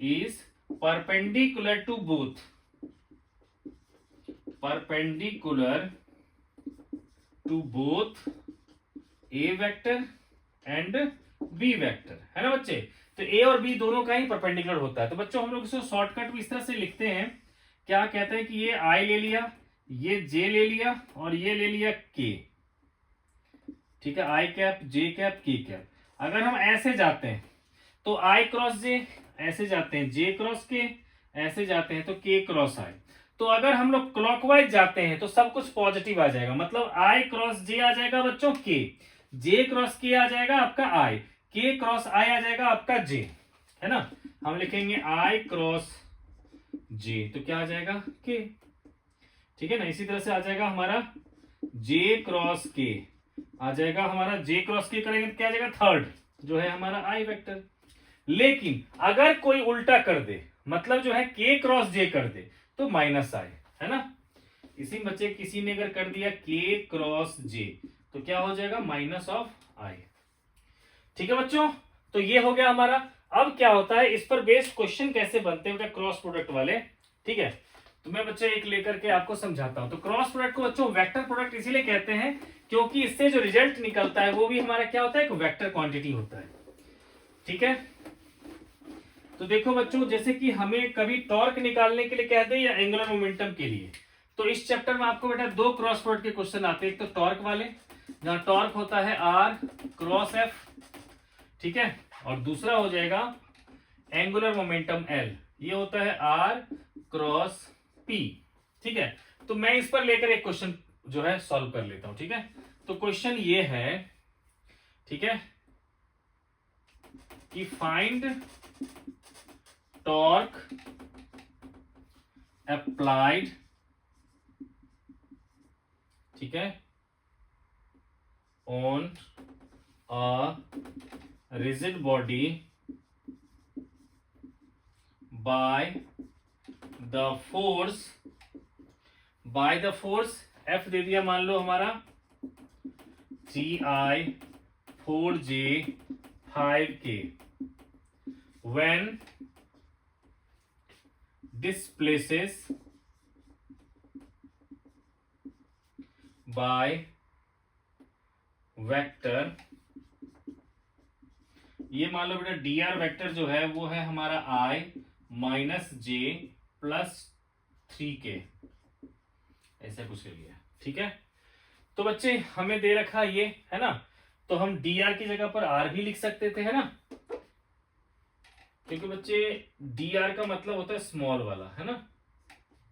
A: is perpendicular to both, perpendicular to both A vector and B vector, है ना बच्चे। तो ए और बी दोनों का ही परपेंडिकुलर होता है। तो बच्चों हम लोग इसको शॉर्टकट में इस तरह से लिखते हैं, क्या कहते हैं कि ये आई ले लिया, ये जे ले लिया, और ये ले लिया के, ठीक है, आई कैप जे कैप के कैप। अगर हम ऐसे जाते हैं तो आई क्रॉस जे, ऐसे जाते हैं जे क्रॉस के, ऐसे जाते हैं तो के क्रॉस आई। तो अगर हम लोग क्लॉकवाइज जाते हैं तो सब कुछ पॉजिटिव आ जाएगा, मतलब आई क्रॉस जे आ जाएगा बच्चों के, जे क्रॉस के आ जाएगा आपका आई, के क्रॉस आई आ जाएगा आपका जे, है ना। हम लिखेंगे आई क्रॉस जे, तो क्या आ जाएगा के, ठीक है ना। इसी तरह से आ जाएगा हमारा जे क्रॉस के, आ जाएगा हमारा जे क्रॉस के करेंगे तो क्या आ जाएगा थर्ड, जो है हमारा आई वेक्टर। लेकिन अगर कोई उल्टा कर दे, मतलब जो है के क्रॉस जे कर दे, तो माइनस आई, है ना। इसी बच्चे किसी ने अगर कर दिया के क्रॉस जे, तो क्या हो जाएगा माइनस ऑफ आई। ठीक है बच्चों, तो ये हो गया हमारा। अब क्या होता है, इस पर बेस्ड क्वेश्चन कैसे बनते हैं क्रॉस प्रोडक्ट वाले, ठीक है, तो मैं बच्चे एक लेकर के आपको समझाता हूं। तो क्रॉस प्रोडक्ट को बच्चों वेक्टर प्रोडक्ट इसीलिए कहते हैं क्योंकि इससे जो रिजल्ट निकलता है वो भी हमारा क्या होता है, एक वेक्टर क्वांटिटी होता है। ठीक है, तो देखो बच्चों, जैसे कि हमें कभी टॉर्क निकालने के लिए कह दे या एंगुलर मोमेंटम के लिए, तो इस चैप्टर में आपको बेटा दो क्रॉस प्रोडक्ट के क्वेश्चन आते हैं। एक तो टॉर्क वाले, जहां टॉर्क होता है आर क्रॉस एफ, ठीक है, और दूसरा हो जाएगा एंगुलर मोमेंटम एल, ये होता है आर क्रॉस पी। ठीक है, तो मैं इस पर लेकर एक क्वेश्चन जो है सॉल्व कर लेता हूं। ठीक है, तो क्वेश्चन ये है, ठीक है, कि फाइंड टॉर्क अप्लाइड, ठीक है, on a rigid body by the force, by the force F दे दिया मान लो हमारा 3i 4j 5k, when displaces by vector, ये मान लो बेटा dr वेक्टर जो है वो है हमारा i माइनस जे +3k, ऐसा कुछ ले लिया। ठीक है, तो बच्चे हमें दे रखा ये है ना, तो हम dr की जगह पर r भी लिख सकते थे, है ना, क्योंकि बच्चे dr का मतलब होता है स्मॉल वाला, है ना।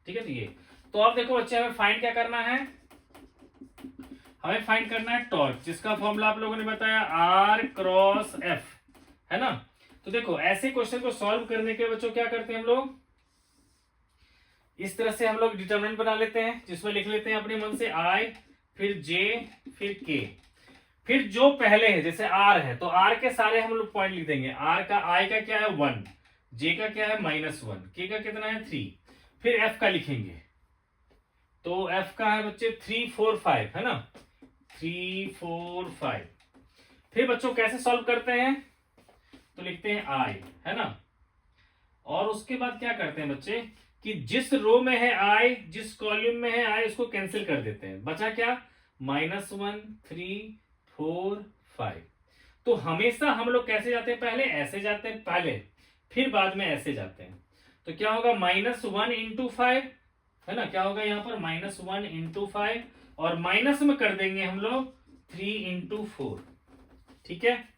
A: ठीक है, तो ये, तो अब देखो बच्चे हमें फाइंड क्या करना है, हमें फाइंड करना है टॉर्क, जिसका फॉर्मूला आप लोगों ने बताया r क्रॉस f, है ना। तो देखो ऐसे क्वेश्चन को सॉल्व करने के बच्चों क्या करते हैं हम लोग, इस तरह से हम लोग डिटरमिनेंट बना लेते हैं, जिसमें लिख लेते हैं अपने मन से i, फिर j, फिर k, फिर जो पहले है जैसे r है तो r के सारे हम लोग पॉइंट लिख देंगे। r का i का क्या है 1, j का क्या है -1, k का कितना है 3, फिर f का लिखेंगे, तो f का है बच्चे 3 4 5, है ना, 3 4 5। फिर बच्चों कैसे सॉल्व करते हैं, तो लिखते हैं i, है ना, और उसके बाद क्या करते हैं बच्चे कि जिस रो में है i, जिस कॉलम में है i, उसको कैंसिल कर देते हैं, बचा क्या -1 3 4 5। तो हमेशा हम लोग कैसे जाते हैं, पहले ऐसे जाते हैं पहले, फिर बाद में ऐसे जाते हैं। तो क्या होगा -1 इंटू 5, है ना, क्या होगा यहाँ पर -1 इंटू 5, और माइनस में कर देंगे हम लोग 3 इंटू 4। ठीक है,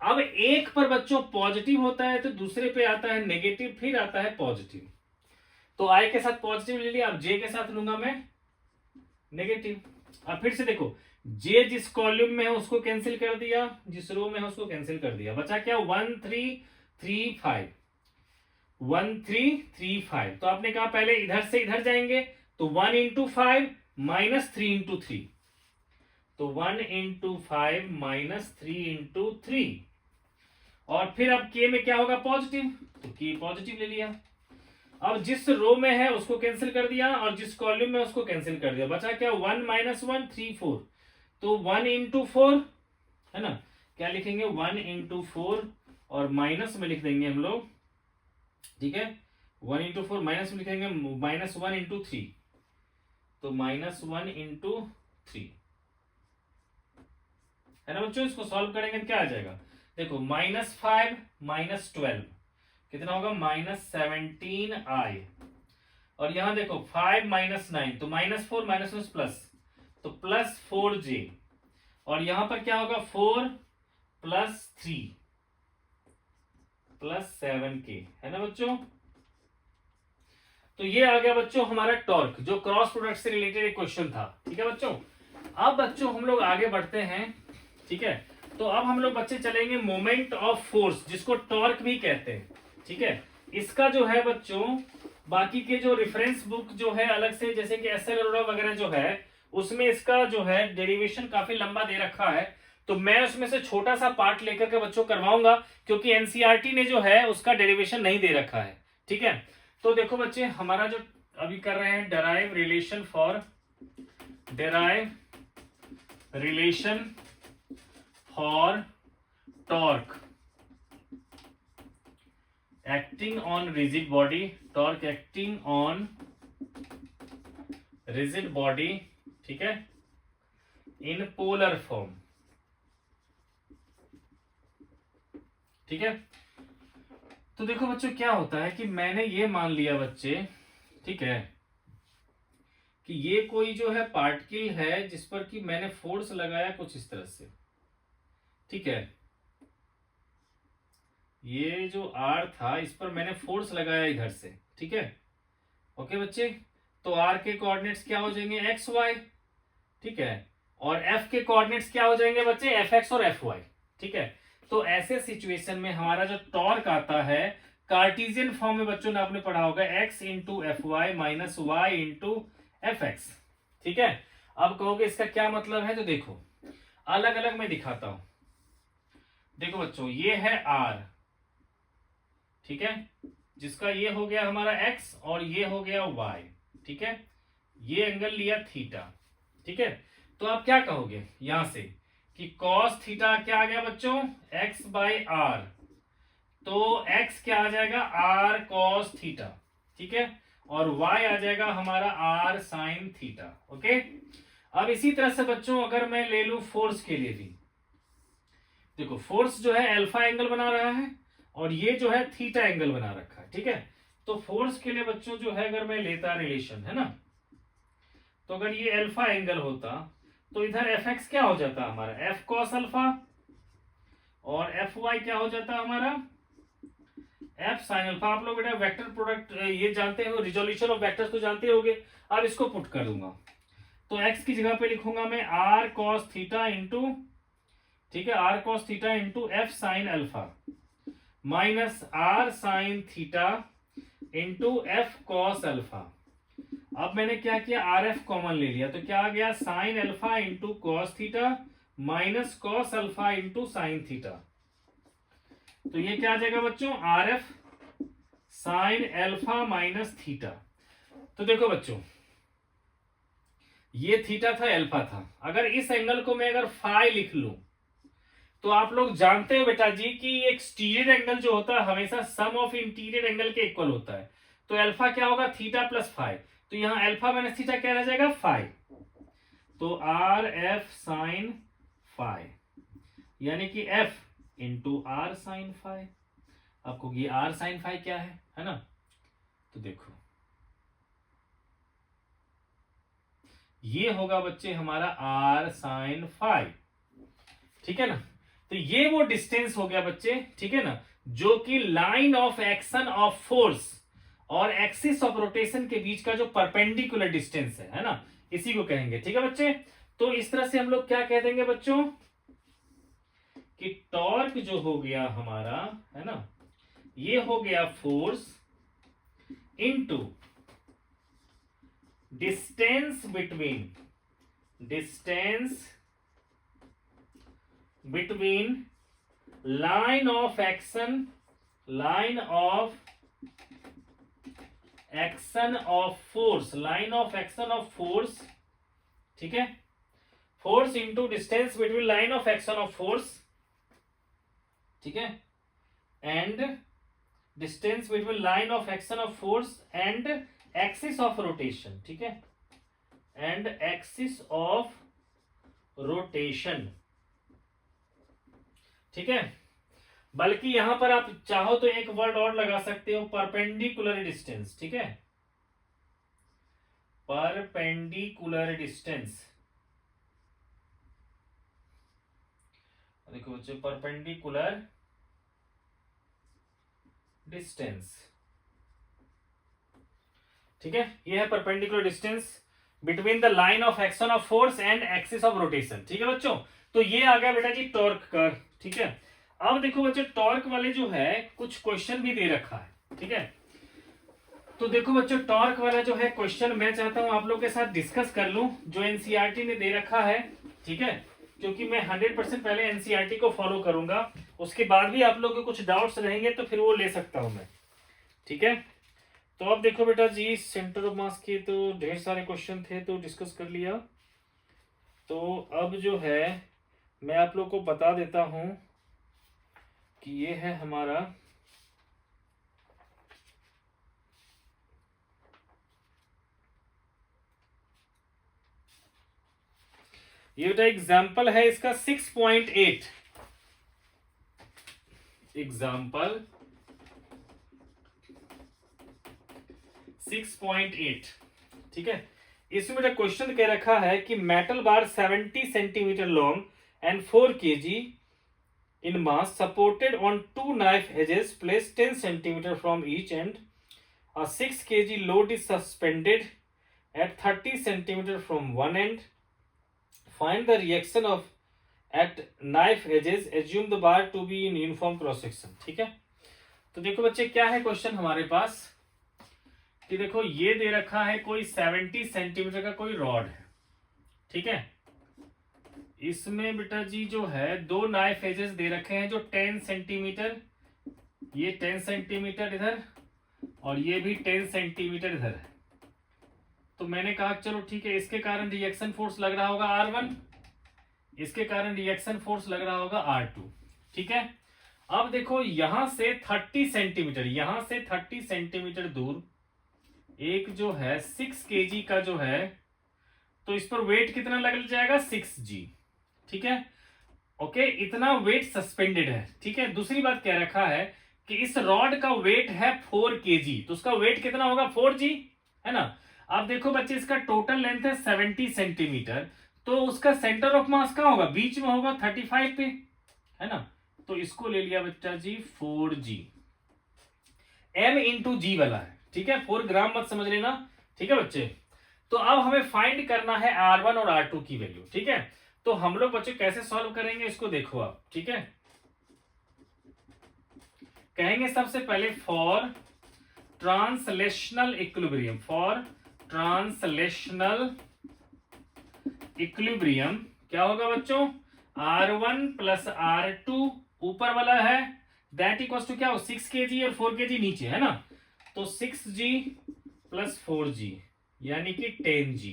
A: अब एक पर बच्चों पॉजिटिव होता है तो दूसरे पे आता है नेगेटिव, फिर आता है पॉजिटिव। तो आई के साथ पॉजिटिव ले लिया, अब जे के साथ लूंगा मैं नेगेटिव। अब फिर से देखो, जे जिस कॉलम में है उसको कैंसिल कर दिया, जिस रो में है उसको कैंसिल कर दिया, बचा क्या 1 3 3 5, 1 3 3 5। तो आपने कहा पहले इधर से इधर जाएंगे, तो 1 इंटू 5 -3 इंटू 3, तो 1 इंटू 5 -3 इंटू 3, और फिर अब के में क्या होगा पॉजिटिव, तो के पॉजिटिव ले लिया। अब जिस रो में है उसको कैंसिल कर दिया और जिस कॉलम में उसको कैंसिल कर दिया, बचा क्या 1 -1 3 4, तो 1 इंटू 4, है ना, क्या लिखेंगे 1 इंटू 4, और माइनस में लिख देंगे हम लोग। ठीक है, 1 इंटू 4 माइनस में लिखेंगे -1 इंटू 3, तो -1 इंटू 3, है ना बच्चों। इसको सॉल्व करेंगे तो क्या आ जाएगा, देखो -5 -12 कितना होगा -17i, और यहां देखो 5 -9 तो -4 प्लस, तो +4j, और यहां पर क्या होगा 4 + 3 + 7k, है ना बच्चों। तो ये आ गया बच्चों हमारा टॉर्क, जो क्रॉस प्रोडक्ट से रिलेटेड एक क्वेश्चन था। ठीक है बच्चों, अब बच्चों हम लोग आगे बढ़ते हैं। ठीक है, तो अब हम लोग बच्चे चलेंगे मोमेंट ऑफ फोर्स, जिसको टॉर्क भी कहते हैं। ठीक है, इसका जो है बच्चों बाकी के जो रेफरेंस बुक जो है अलग से, जैसे कि एस एल अरोड़ा वगैरह जो है, उसमें इसका जो है डेरिवेशन काफी लंबा दे रखा है, तो मैं उसमें से छोटा सा पार्ट लेकर के बच्चों करवाऊंगा, क्योंकि एनसीईआरटी ने जो है उसका डेरिवेशन नहीं दे रखा है। ठीक है, तो देखो बच्चे हमारा जो अभी कर रहे हैं derive relation for torque acting on rigid body, torque acting on rigid body, ठीक है, इन पोलर फॉर्म। ठीक है, तो देखो बच्चों क्या होता है कि मैंने ये मान लिया बच्चे, ठीक है, कि ये कोई जो है पार्टिकल है जिस पर कि मैंने फोर्स लगाया कुछ इस तरह से। ठीक है, ये जो आर था इस पर मैंने फोर्स लगाया इधर से। ठीक है, ओके बच्चे, तो आर के कोऑर्डिनेट्स क्या हो जाएंगे एक्स वाई। ठीक है, और एफ के कोऑर्डिनेट्स क्या हो जाएंगे बच्चे एफ एक्स और एफ वाई। ठीक है, तो ऐसे सिचुएशन में हमारा जो टॉर्क आता है कार्टेशियन फॉर्म में बच्चों ने आपने पढ़ा होगा x into F Y minus Y into F X. ठीक है, अब कहोगे इसका क्या मतलब है, तो देखो अलग अलग मैं दिखाता हूं। देखो बच्चों ये है r, ठीक है, जिसका ये हो गया हमारा x और ये हो गया y। ठीक है, ये एंगल लिया थीटा। ठीक है, तो आप क्या कहोगे यहां से कि cos थीटा क्या आ गया बच्चों x बाई आर, तो x क्या आ जाएगा r cos थीटा। ठीक है, और y आ जाएगा हमारा r sin थीटा। ओके, अब इसी तरह से बच्चों अगर मैं ले लूं फोर्स के लिए भी, देखो फोर्स जो है अल्फा एंगल बना रहा है और ये जो है थीटा एंगल बना रखा है। ठीक है, तो फोर्स के लिए बच्चों जो है अगर मैं लेता रिलेशन, है ना, तो अगर ये अल्फा एंगल होता तो इधर एफ एक्स क्या हो जाता हमारा, एफ कॉस अल्फा, और एफ वाई क्या हो जाता हमारा, एफ साइन अल्फा। आप लोग बेटा वेक्टर प्रोडक्ट ये जानते हो, रिजोल्यूशन ऑफ वेक्टर्स तो जानते होगे। अब इसको पुट कर दूंगा, तो एक्स की जगह पे लिखूंगा मैं आर कॉस थीटा इंटू, ठीक है, R cos theta into F sine alpha minus R sine theta into F cos alpha. अब मैंने क्या किया, आर एफ कॉमन ले लिया, तो क्या आ गया, sine alpha into cos theta minus cos alpha into sine theta. तो ये क्या आ जाएगा बच्चों, R F sine alpha minus theta. तो देखो बच्चों, ये थीटा था, अल्फा था। अगर इस एंगल को मैं अगर फाई लिख लूं, तो आप लोग जानते हो बेटा जी कि एक्सटीरियर एंगल जो होता है हमेशा सम ऑफ इंटीरियर एंगल के इक्वल होता है। तो अल्फा क्या होगा, थीटा प्लस फाई। तो यहां अल्फा माइनस थीटा क्या रह जाएगा, फाई। तो आर एफ साइन फाई, यानी कि F into R sine phi. आपको ये आर साइन फाई क्या है ना, तो देखो ये होगा बच्चे हमारा आर साइन फाई, ठीक है ना। तो ये वो डिस्टेंस हो गया बच्चे, ठीक है ना, जो कि line of action of force और एक्सिस ऑफ रोटेशन के बीच का जो परपेंडिकुलर डिस्टेंस है ना, इसी को कहेंगे, ठीक है बच्चे। तो इस तरह से हम लोग क्या कह देंगे बच्चों कि टॉर्क जो हो गया हमारा, है ना, ये हो गया force into distance between line of action of force, ठीक है, force into distance between line of action of force, ठीक है, and distance between line of action of force and axis of rotation, ठीक है, एंड एक्सिस ऑफ रोटेशन, ठीक है। बल्कि यहां पर आप चाहो तो एक वर्ड और लगा सकते हो, परपेंडिकुलर डिस्टेंस, ठीक है, परपेंडिकुलर डिस्टेंस। देखो बच्चों, परपेंडिकुलर डिस्टेंस, ठीक है, ये है perpendicular distance between the line of action of force and axis of rotation, ठीक है बच्चों। तो ये आ गया बेटा जी टॉर्क का, ठीक है। अब देखो बच्चों, टॉर्क वाले जो है कुछ क्वेश्चन भी दे रखा है, ठीक है। तो देखो बच्चों, टॉर्क वाला जो है क्वेश्चन मैं चाहता हूं आप लोग के साथ डिस्कस कर लूं, जो एनसीईआरटी ने दे रखा है, ठीक है, क्योंकि मैं 100% पहले एनसीईआरटी को फॉलो करूंगा, उसके बाद भी आप लोग के कुछ डाउट्स रहेंगे तो फिर वो ले सकता हूं मैं, ठीक है। तो अब देखो बेटा जी, सेंटर ऑफ मास के तो ढेर सारे क्वेश्चन थे तो डिस्कस कर लिया। तो अब जो है मैं आप लोग को बता देता हूं कि ये है हमारा ये बेटा एग्जाम्पल है इसका 6.8, एग्जाम्पल 6.8, ठीक है। इसमें बेटा क्वेश्चन कह रखा है कि metal bar 70 centimetre long and 4 kg in mass supported on 2 knife edges placed 10 centimeter from each end. A 6 kg load is suspended at 30 centimeter from one end. Find the reaction of at knife edges. Assume the bar to be in uniform cross section. ठीक है, तो देखो बच्चे क्या है question हमारे पास कि देखो ये दे रखा है कोई 70 सेंटीमीटर का कोई रॉड है, ठीक है। इसमें बेटा जी जो है दो नाइफ एजेस दे रखे हैं जो 10 सेंटीमीटर, ये 10 सेंटीमीटर इधर और ये भी 10 सेंटीमीटर इधर है। तो मैंने कहा चलो ठीक है, इसके कारण रिएक्शन फोर्स लग रहा होगा R1, इसके कारण रिएक्शन फोर्स लग रहा होगा R2, ठीक है। अब देखो यहां से 30 सेंटीमीटर, यहां से 30 सेंटीमीटर दूर एक जो है 6 kg का जो है, तो इस पर वेट कितना लग जाएगा 6g, ठीक है। ओके, इतना वेट सस्पेंडेड है, ठीक है। दूसरी बात क्या रखा है कि इस रॉड का वेट है 4 kg, तो उसका वेट कितना होगा 4g, है ना। अब देखो बच्चे इसका टोटल लेंथ है 70 सेंटीमीटर, तो उसका सेंटर ऑफ मास कहाँ होगा, बीच में होगा 35 पे, है ना। तो इसको ले लिया बच्चा जी 4g, m इंटू जी वाला है, ठीक है, 4 ग्राम मत समझ लेना, ठीक है बच्चे। तो अब हमें फाइंड करना है R1 और R2 की वैल्यू, ठीक है। तो हम लोग बच्चे कैसे सॉल्व करेंगे इसको देखो आप, ठीक है। कहेंगे सबसे पहले for translational equilibrium, for translational equilibrium क्या होगा बच्चों, R1 प्लस R2 ऊपर वाला है, दैट इक्वल्स टू क्या हो 6 kg और 4 kg नीचे, है ना। तो 6g प्लस 4g यानी कि 10g,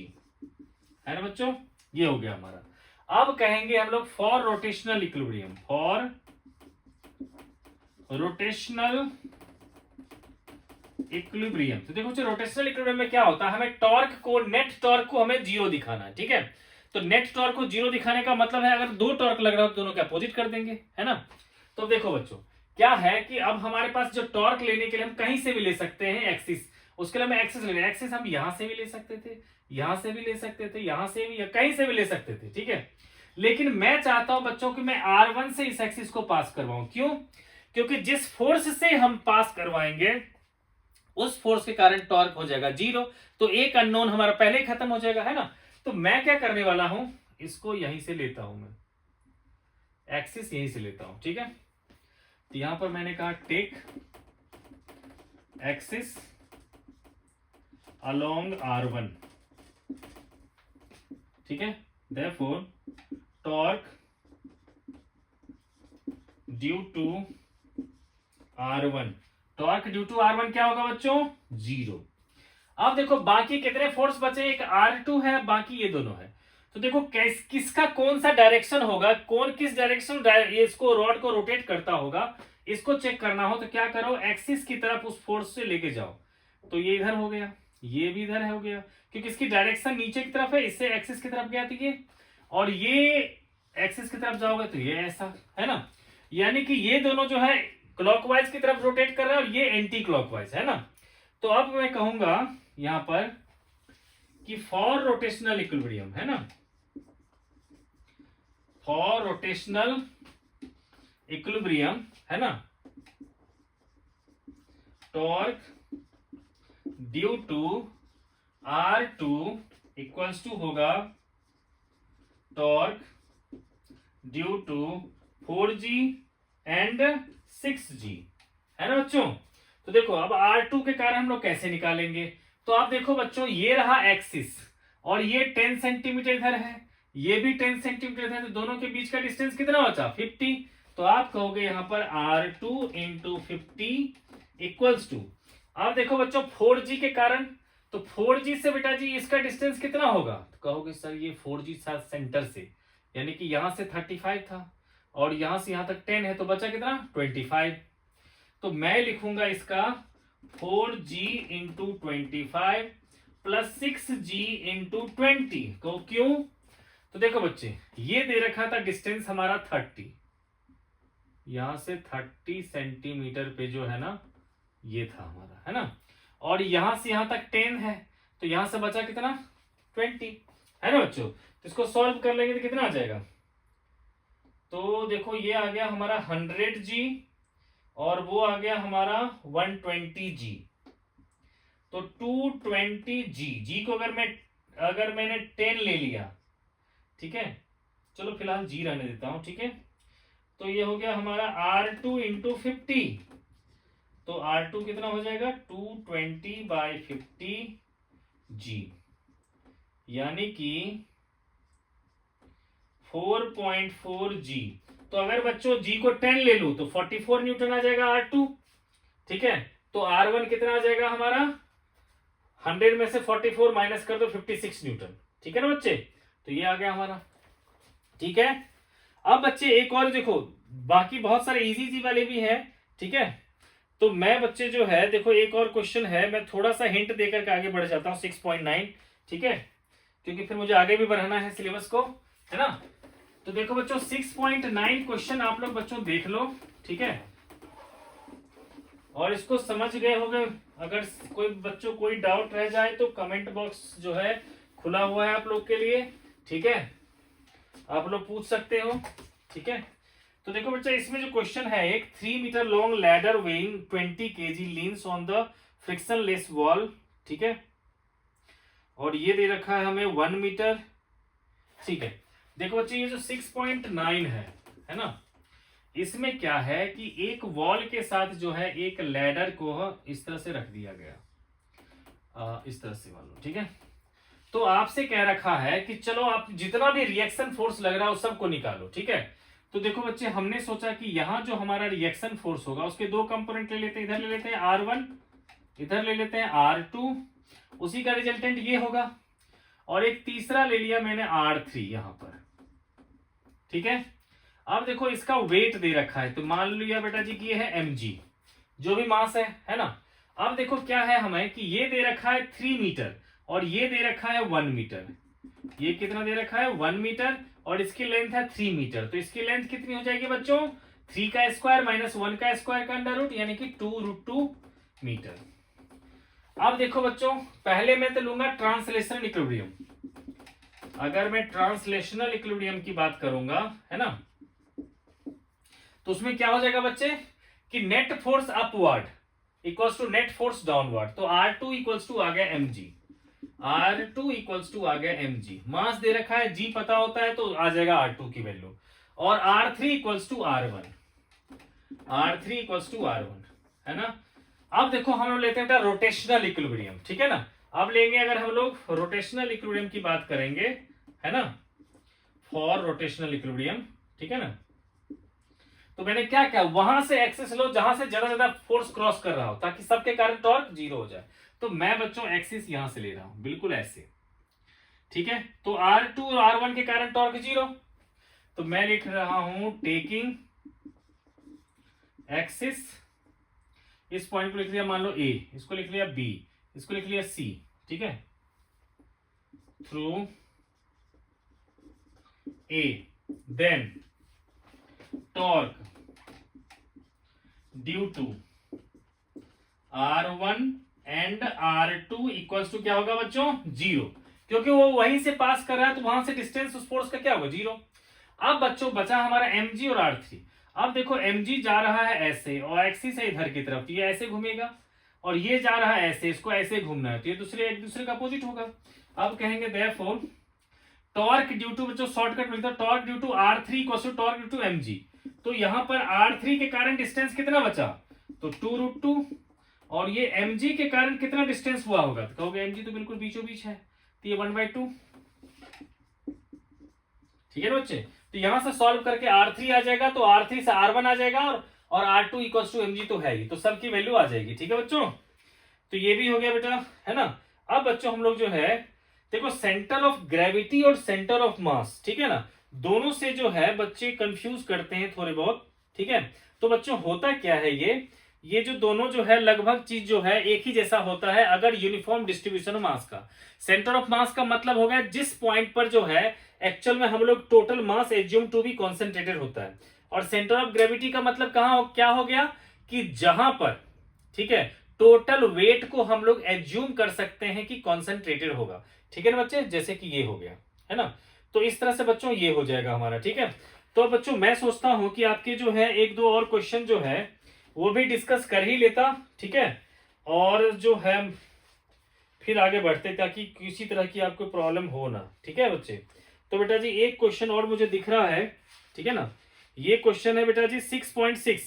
A: है ना बच्चों, ये हो गया हमारा। अब कहेंगे हम लोग for rotational equilibrium, for rotational equilibrium. तो देखो रोटेशनल इक्विलिब्रियम में क्या होता है, हमें टॉर्क को, नेट टॉर्क को हमें जीरो दिखाना है, ठीक है। तो नेट टॉर्क को जीरो दिखाने का मतलब है अगर दो टॉर्क लग रहा हो तो दोनों के अपोजिट कर देंगे, है ना। तो देखो बच्चों क्या है कि अब हमारे पास जो टॉर्क लेने के लिए हम कहीं से भी ले सकते हैं एक्सिस, उसके लिए हमें एक्सिस लेना है। एक्सिस हम यहां से भी ले सकते थे, यहां से भी ले सकते थे, यहां से भी, या कहीं से भी ले सकते थे, ठीक है। लेकिन मैं चाहता हूं बच्चों कि मैं R1 से इस एक्सिस को पास करवाऊं, क्यों, क्योंकि जिस फोर्स से हम पास करवाएंगे उस फोर्स के कारण टॉर्क हो जाएगा जीरो, तो एक अननोन हमारा पहले ही खत्म हो जाएगा, है ना। तो मैं क्या करने वाला हूं, इसको यहीं से लेता हूं, मैं एक्सिस यहीं से लेता हूं, ठीक है। तो यहां पर मैंने कहा टेक एक्सिस अलोंग R1, ठीक है। Therefore torque due to R1, torque due to R1 क्या होगा बच्चों, जीरो। अब देखो बाकी कितने फोर्स बचे, एक R2 है, बाकी ये दोनों है। तो देखो किसका कौन सा डायरेक्शन होगा, कौन किस डायरेक्शन इसको रॉड को रोटेट करता होगा, इसको चेक करना हो तो क्या करो, एक्सिस की तरफ उस फोर्स से लेके जाओ। तो ये इधर हो गया, ये भी इधर हो गया, क्योंकि इसकी डायरेक्शन नीचे की तरफ है, इससे एक्सिस की तरफ गया तो ये, और ये एक्सिस की तरफ जाओगे तो ये ऐसा, है ना। यानी कि ये दोनों जो है क्लॉकवाइज की तरफ रोटेट कर रहा है और ये एंटी क्लॉकवाइज, है ना। तो अब मैं कहूंगा यहां पर कि फॉर रोटेशनल इक्विलिब्रियम, है ना, फॉर रोटेशनल इक्विलिब्रियम, है ना, torque due to R2 equals to होगा torque due to 4g and 6g, है ना बच्चों। तो देखो अब R2 के कारण हम लोग कैसे निकालेंगे, तो आप देखो बच्चों ये रहा एक्सिस और ये 10 सेंटीमीटर इधर है, ये भी 10 सेंटीमीटर है, तो दोनों के बीच का डिस्टेंस कितना बचा 50। तो आप कहोगे यहां पर R2 इंटू 50 इक्वल्स टू, आप देखो बच्चों 4g के कारण, तो 4g से बेटा जी इसका डिस्टेंस कितना होगा, तो कहोगे सर ये 4g था सेंटर से, यानी कि यहां से 35 था और यहां से यहां तक 10 है, तो बचा कितना 25। तो मैं लिखूंगा इसका 4g into 25 plus 6g into 20 को, क्यों, तो देखो बच्चे ये दे रखा था डिस्टेंस हमारा 30, यहां से 30 सेंटीमीटर पे जो है ना ये था हमारा, है ना, और यहां से यहां तक 10 है, तो यहां से बचा कितना 20, है ना बच्चों। तो इसको सॉल्व कर लेंगे तो कितना आ जाएगा, तो देखो ये आ गया हमारा 100g और वो आ गया हमारा 120g, तो 220g, जी को अगर मैंने 10 ले लिया, ठीक है, चलो फिलहाल जी रहने देता हूं, ठीक है। तो ये हो गया हमारा R2 इंटू 50, तो R2 कितना हो जाएगा 220/50g, यानी कि 4.4g। तो अगर बच्चों g को 10 ले लूं तो 44 न्यूटन आ जाएगा R2, ठीक है। तो R1 कितना आ जाएगा हमारा, 100 में से 44 माइनस कर दो 56 न्यूटन, ठीक है ना बच्चे। तो ये आ गया हमारा, ठीक है। अब बच्चे एक और देखो, बाकी बहुत सारे इजी वाले भी है, ठीक है। तो मैं बच्चे जो है देखो एक और क्वेश्चन है, मैं थोड़ा सा हिंट देकर के आगे बढ़ जाता हूं 6.9, ठीक है, क्योंकि फिर मुझे आगे भी बढ़ाना है सिलेबस को, है ना। तो देखो बच्चों 6.9 क्वेश्चन आप लोग बच्चों देख लो, ठीक है। और इसको समझ गए होंगे। अगर कोई बच्चों कोई डाउट रह जाए तो कमेंट बॉक्स जो है खुला हुआ है आप लोग के लिए, ठीक है, आप लोग पूछ सकते हो, ठीक है। तो देखो बच्चा, इसमें जो क्वेश्चन है, एक 3 metre long ladder weighing 20 kg leans on the frictionless wall, ठीक है, और ये दे रखा है हमें 1 मीटर, ठीक है। देखो बच्चे, ये जो 6.9 है ना, इसमें क्या है कि एक वॉल के साथ जो है एक लैडर को इस तरह से रख दिया गया, इस तरह से मान लो, ठीक है। तो आपसे कह रखा है कि चलो आप जितना भी रिएक्शन फोर्स लग रहा है उस सबको निकालो, ठीक है। तो देखो बच्चे, हमने सोचा कि यहाँ जो हमारा रिएक्शन फोर्स होगा उसके दो कंपोनेंट ले लेते हैं, इधर ले लेते हैं R1, इधर ले लेते हैं R2, उसी का रिजल्टेंट ये होगा, और एक तीसरा ले लिया मैंने R3 यहां पर, ठीक है। अब देखो इसका वेट दे रखा है, तो मान लिया बेटा जी कि ये है mg, जो भी मास है ना। अब देखो क्या है हमें कि ये दे रखा है 3 मीटर और ये दे रखा है 1 मीटर। ये कितना दे रखा है 1 मीटर और इसकी लेंथ है 3 मीटर। तो इसकी लेंथ कितनी हो जाएगी बच्चों, 3 का स्क्वायर माइनस 1 का स्क्वायर का अंडर रूट, यानी कि 2√2 मीटर। अब देखो बच्चों, पहले मैं तो लूंगा ट्रांसलेशनल इक्विलिब्रियम। अगर मैं ट्रांसलेशनल इक्विलिब्रियम की बात करूंगा, है ना, तो उसमें क्या हो जाएगा बच्चे कि net force upward equals to net force downward. तो R2 इक्वल्स टू आ गया mg, R2 इक्वल्स टू आ गया mg। मास दे रखा है, g पता होता है तो आ जाएगा R2 की वैल्यू, और R3 equals to R1, R3 equals to R1, है ना। अब देखो हम लोग लेते हैं रोटेशनल इक्विलिब्रियम, ठीक है ना। अब लेंगे अगर हम लोग रोटेशनल इक्विलिब्रियम की बात करेंगे, है ना, फॉर रोटेशनल इक्विलिब्रियम, ठीक है ना। तो मैंने क्या किया, वहां से एक्सिस लो जहां से ज्यादा फोर्स क्रॉस कर रहा हो, ताकि सबके कारण टॉर्क 0 हो जाए। तो मैं बच्चों एक्सिस यहां से ले रहा हूं, बिल्कुल ऐसे, ठीक है। तो R2 और R1 के कारण टॉर्क 0, तो मैं लिख रहा हूं टेकिंग एक्सिस, इस पॉइंट को लिख लिया मान लो A, इसको लिख लिया B, इसको लिख लिया C, ठीक है, through A, then torque due to R1 and R2 equals to क्या होगा बच्चों 0, क्योंकि वो वहीं से पास कर रहा है तो वहां से डिस्टेंस उस फोर्स का क्या होगा 0। अब बच्चों बचा हमारा mg और R3। अब देखो mg जा रहा है ऐसे और एक्सिस है इधर की तरफ, ये ऐसे घूमेगा, और ये जा रहा है ऐसे, इसको ऐसे घूमना है, तो ये एक दूसरे का अपोजिट होगा। अब कहेंगे देयरफॉर टॉर्क ड्यू टू, बच्चों शॉर्टकट मिलता है, torque due to R3 equals to torque due to mg। तो यहां पर R3 के कारण डिस्टेंस कितना बचा, तो 2√2, और ये mg के कारण कितना डिस्टेंस हुआ होगा, तो कहोगे mg तो बिल्कुल बीचों बीच है, तो ये 1/2, ठीक है ना बच्चे। तो यहां से सॉल्व करके R3 आ जाएगा, तो R3 से R1 आ जाएगा, और R2 इक्वल्स टू mg तो है ही, तो सबकी वैल्यू आ जाएगी, ठीक है बच्चों। तो ये भी हो गया बेटा, है ना। अब बच्चों हम लोग जो है देखो सेंटर ऑफ ग्रेविटी और सेंटर ऑफ मास, ठीक है ना, दोनों से जो है बच्चे कंफ्यूज करते हैं थोड़े बहुत, ठीक है। तो बच्चों होता क्या है, ये जो दोनों जो है लगभग चीज जो है एक ही जैसा होता है अगर यूनिफॉर्म डिस्ट्रीब्यूशन ऑफ मास का। सेंटर ऑफ मास का मतलब हो गया जिस पॉइंट पर जो है एक्चुअल में हम लोग total mass assume to be concentrated होता है, और सेंटर ऑफ ग्रेविटी का मतलब क्या हो गया कि जहां पर, ठीक है, टोटल वेट को हम लोग एज्यूम कर सकते हैं कि कॉन्सेंट्रेटेड होगा, ठीक है ना बच्चे, जैसे कि ये हो गया, है ना। तो इस तरह से बच्चों ये हो जाएगा हमारा, ठीक है। तो बच्चों मैं सोचता हूं कि आपके जो है एक दो और क्वेश्चन जो है वो भी डिस्कस कर ही लेता, ठीक है, और जो है फिर आगे बढ़ते ताकि किसी तरह की आपको प्रॉब्लम हो ना, ठीक है बच्चे। तो बेटा जी एक क्वेश्चन और मुझे दिख रहा है, ठीक है ना। ये क्वेश्चन है बेटा जी 6.6,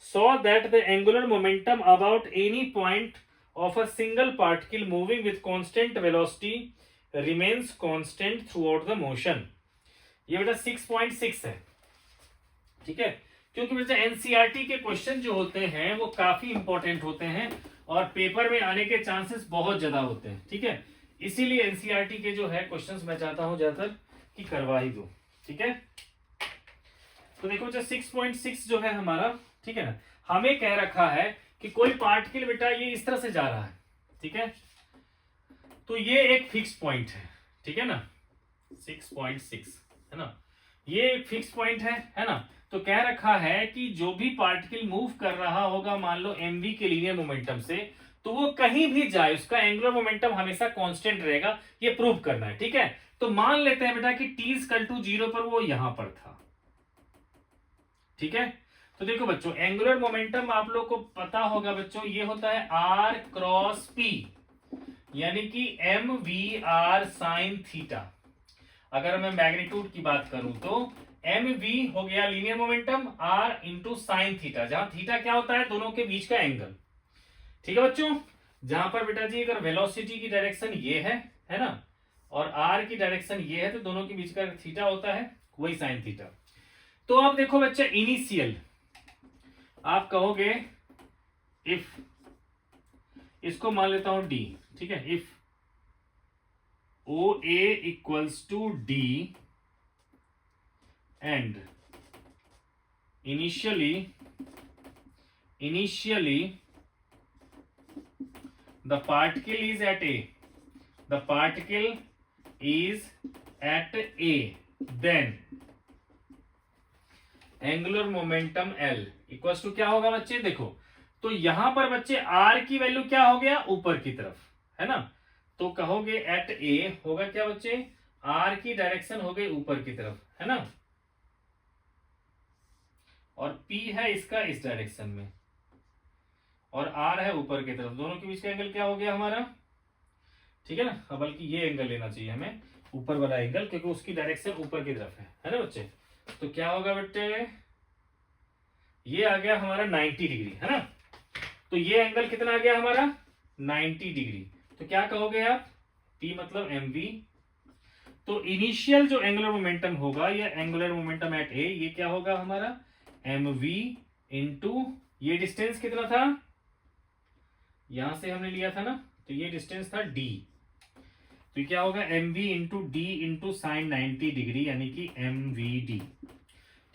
A: so that the angular momentum about any point of a single particle moving with constant velocity remains constant through out the motion. ये बेटा 6.6 है, ठीक है, क्योंकि बेटा एनसीईआरटी के क्वेश्चन जो होते हैं वो काफी इंपॉर्टेंट होते हैं और पेपर में आने के चांसेस बहुत ज्यादा होते हैं, ठीक है। इसीलिए एनसीईआरटी के जो है क्वेश्चंस मैं चाहता हूं ज्यादातर कि करवा ही दो, ठीक है। तो देखो बेटा 6.6 जो है हमारा, ठीक है ना, हमें कह रखा है कि कोई पार्टिकल बेटा ये इस तरह से जा रहा है, ठीक है, तो ये एक फिक्स पॉइंट है, ठीक है ना, 6.6 है ना, ये एक फिक्स पॉइंट है ना। तो कह रखा है कि जो भी पार्टिकल मूव कर रहा होगा मान लो mv के लीनियर मोमेंटम से, तो वो कहीं भी जाए उसका एंगुलर मोमेंटम हमेशा कांस्टेंट रहेगा, ये प्रूव करना है। ठीक है, तो मान लेते हैं बेटा कि t=0 पर वो यहां पर था। ठीक है, तो देखो बच्चों एंगुलर मोमेंटम आप लोग को पता होगा बच्चों, ये होता है r क्रॉस p, यानी कि mv/r sin थीटा। अगर मैं मैग्नीट्यूड की बात करूं तो mv हो गया linear momentum, r into sine theta, जहां थीटा क्या होता है दोनों के बीच का एंगल। ठीक है बच्चों, जहां पर बेटा जी अगर वेलोसिटी की डायरेक्शन ये है ना, और r की डायरेक्शन ये है, तो दोनों के बीच का थीटा होता है वही साइन थीटा। तो आप देखो बच्चा इनिशियल आप कहोगे इफ, इसको मान लेता हूं d। ठीक है, if OA equals to D and initially the particle is at A, the particle is at A, then angular momentum L equals to क्या होगा बच्चे, देखो तो यहां पर बच्चे R की वैल्यू क्या हो गया ऊपर की तरफ, है ना। तो कहोगे एट ए होगा क्या बच्चे, आर की डायरेक्शन हो गई ऊपर की तरफ, है ना, और पी है इसका इस डायरेक्शन में, और आर है ऊपर की तरफ, दोनों के बीच का एंगल क्या हो गया हमारा। ठीक है ना, बल्कि ये एंगल लेना चाहिए हमें, ऊपर वाला एंगल, क्योंकि उसकी डायरेक्शन ऊपर की तरफ है ना बच्चे। तो क्या होगा बेटे, ये आ गया हमारा 90 डिग्री, है ना। तो ये एंगल कितना आ गया हमारा 90 डिग्री। तो क्या कहोगे आप, P मतलब mv। तो इनिशियल जो एंगुलर मोमेंटम होगा, या एंगुलर मोमेंटम एट ए, ये क्या होगा हमारा mv इंटू ये डिस्टेंस कितना था, यहां से हमने लिया था ना, तो ये डिस्टेंस था d। तो क्या होगा mv into d into sine 90 degree, यानी कि mvd।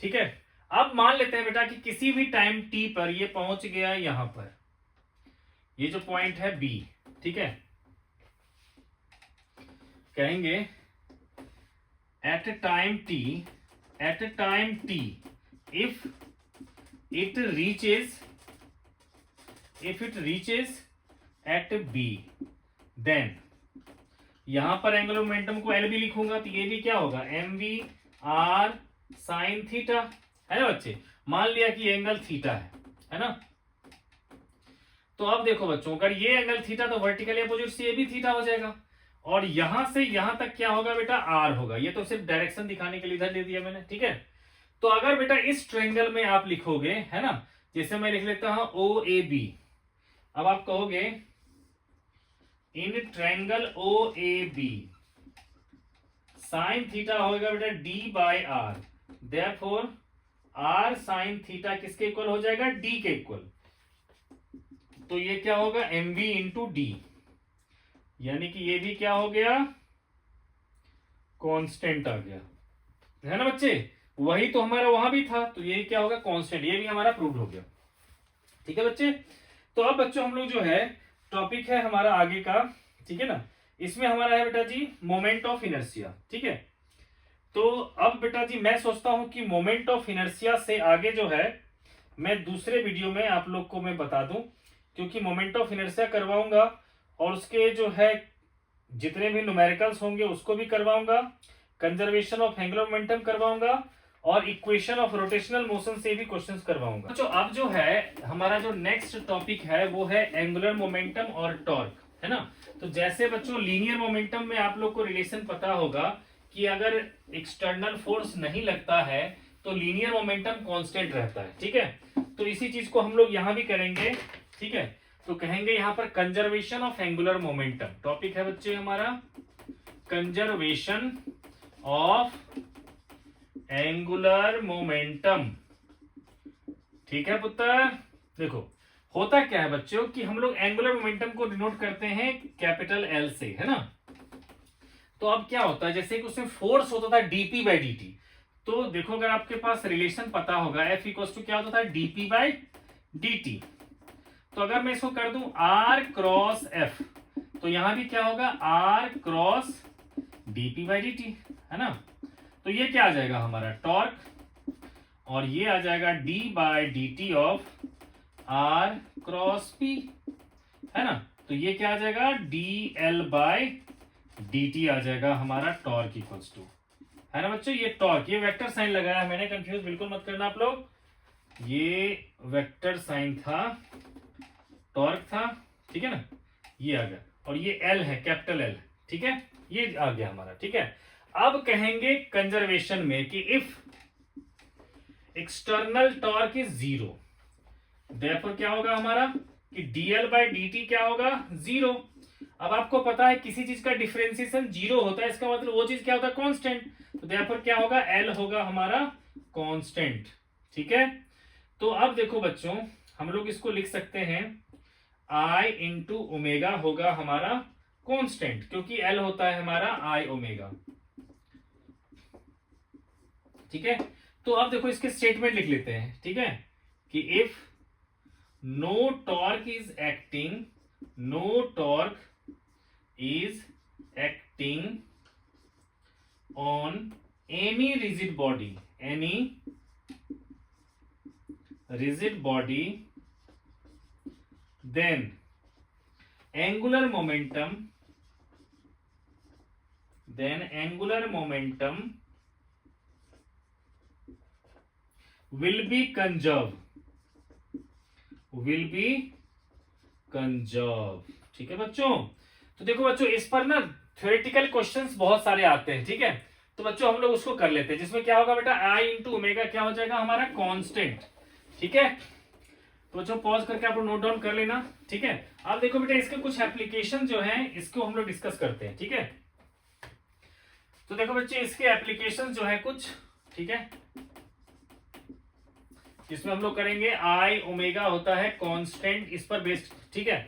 A: ठीक है, अब मान लेते हैं बेटा कि किसी भी टाइम t पर ये पहुंच गया यहां पर, ये जो पॉइंट है b। ठीक है, कहेंगे at time t if it reaches at b, then यहां पर एंगुलर मोमेंटम को एल भी लिखूंगा, तो ये भी क्या होगा mv/r sin थीटा, है ना बच्चे। मान लिया कि एंगल थीटा है ना। तो अब देखो बच्चों, अगर ये एंगल थीटा तो वर्टिकल अपोजिट से ये भी थीटा हो जाएगा, और यहां से यहां तक क्या होगा बेटा आर होगा। ये तो सिर्फ डायरेक्शन दिखाने के लिए इधर दे दिया मैंने। ठीक है, तो अगर बेटा इस ट्रायंगल में आप लिखोगे, है ना, जैसे मैं लिख लेता हूं ओ ए बी, अब आप कहोगे in triangle O A B sine theta होगा बेटा D by R, therefore R sine theta किसके इक्वल हो जाएगा, डी के इक्वल। तो ये क्या होगा mv इंटू डी, यानी कि ये भी क्या हो गया कांस्टेंट आ गया, है ना बच्चे। वही तो हमारा वहां भी था, तो ये क्या होगा कांस्टेंट, ये भी हमारा प्रूव हो गया। ठीक है बच्चे, तो अब बच्चों हम लोग जो है टॉपिक है हमारा आगे का, ठीक है ना, इसमें हमारा है बेटा जी मोमेंट ऑफ इनर्शिया। ठीक है, तो अब बेटा जी मैं सोचता हूं कि मोमेंट ऑफ इनर्शिया से आगे जो है मैं दूसरे वीडियो में आप लोग को मैं बता दूं, क्योंकि मोमेंट ऑफ इनर्शिया करवाऊंगा, और उसके जो है जितने भी न्यूमेरिकल्स होंगे उसको भी करवाऊंगा, कंजर्वेशन ऑफ एंगुलर मोमेंटम करवाऊंगा, और इक्वेशन ऑफ रोटेशनल मोशन से भी क्वेश्चंस करवाऊंगा। तो अब जो है हमारा जो नेक्स्ट टॉपिक है वो है एंगुलर मोमेंटम और टॉर्क, है ना। तो जैसे बच्चों लीनियर मोमेंटम में आप लोग को रिलेशन पता होगा कि अगर एक्सटर्नल फोर्स नहीं लगता है तो लीनियर मोमेंटम कांस्टेंट रहता है। ठीक है, तो इसी चीज को हम लोग यहां भी करेंगे। ठीक है, तो कहेंगे यहां पर conservation of angular momentum topic है बच्चे हमारा, कंजर्वेशन ऑफ एंगुलर मोमेंटम। ठीक है पुत्र, देखो होता क्या है बच्चों कि हम लोग एंगुलर मोमेंटम को डिनोट करते हैं कैपिटल एल से, है ना। तो अब क्या होता है, जैसे कि उसमें फोर्स होता था डीपी बाई डी, तो देखो अगर आपके पास रिलेशन पता होगा एफ इक्वल टू क्या होता था डीपी बाई डी। तो अगर मैं इसको कर दूं आर क्रॉस एफ, तो यहां भी क्या होगा R cross D P by D, है ना। तो ये क्या आ जाएगा हमारा टॉर्क, और ये आ जाएगा D by D T of R cross P, है ना। तो ये क्या आ जाएगा D L by D T आ जाएगा हमारा टॉर्क इक्वल्स टू, है ना बच्चों। ये टॉर्क, ये वेक्टर साइन लगाया है मैंने, कंफ्यूज बिल्कुल मत करना आप लोग, ये वेक्टर साइन था, टॉर्क था, ठीक है ना, ये आ गया, और ये एल है, कैपिटल एल, ठीक है, ये आ गया हमारा, ठीक है। अब कहेंगे कंजर्वेशन में कि if external torque is zero, therefore क्या होगा हमारा कि dl बाई dt क्या होगा जीरो। अब आपको पता है किसी चीज का डिफरेंशिएशन जीरो होता है, इसका मतलब वो चीज क्या होता है कांस्टेंट, तो देयरफॉर क्या होगा l होगा हमारा कांस्टेंट, ठीक है। तो अब देखो बच्चों हम लोग इसको लिख सकते हैं I इंटू ओमेगा होगा हमारा कांस्टेंट, क्योंकि l होता है हमारा I ओमेगा, ठीक है। तो अब देखो इसके स्टेटमेंट लिख लेते हैं, ठीक है, कि if no torque is acting, no torque is acting on any rigid body, any rigid body, then angular momentum, will be conserved, ठीक है बच्चों। तो देखो बच्चों इस पर ना थ्योरेटिकल क्वेश्चंस बहुत सारे आते हैं, ठीक है। तो बच्चों हम लोग उसको कर लेते हैं, जिसमें क्या होगा बेटा I इंटू ओमेगा क्या हो जाएगा हमारा कांस्टेंट, ठीक है। तो बच्चों पॉज करके आप लोग नोट डाउन कर लेना, ठीक है। अब देखो बेटा इसके कुछ एप्लीकेशन जो है इसको हम लोग डिस्कस करते हैं, ठीक है। तो देखो बच्चे इसके एप्लीकेशन जो है कुछ, ठीक है, जिसमें हम लोग करेंगे I ओमेगा होता है कांस्टेंट, इस पर बेस्ड, ठीक है।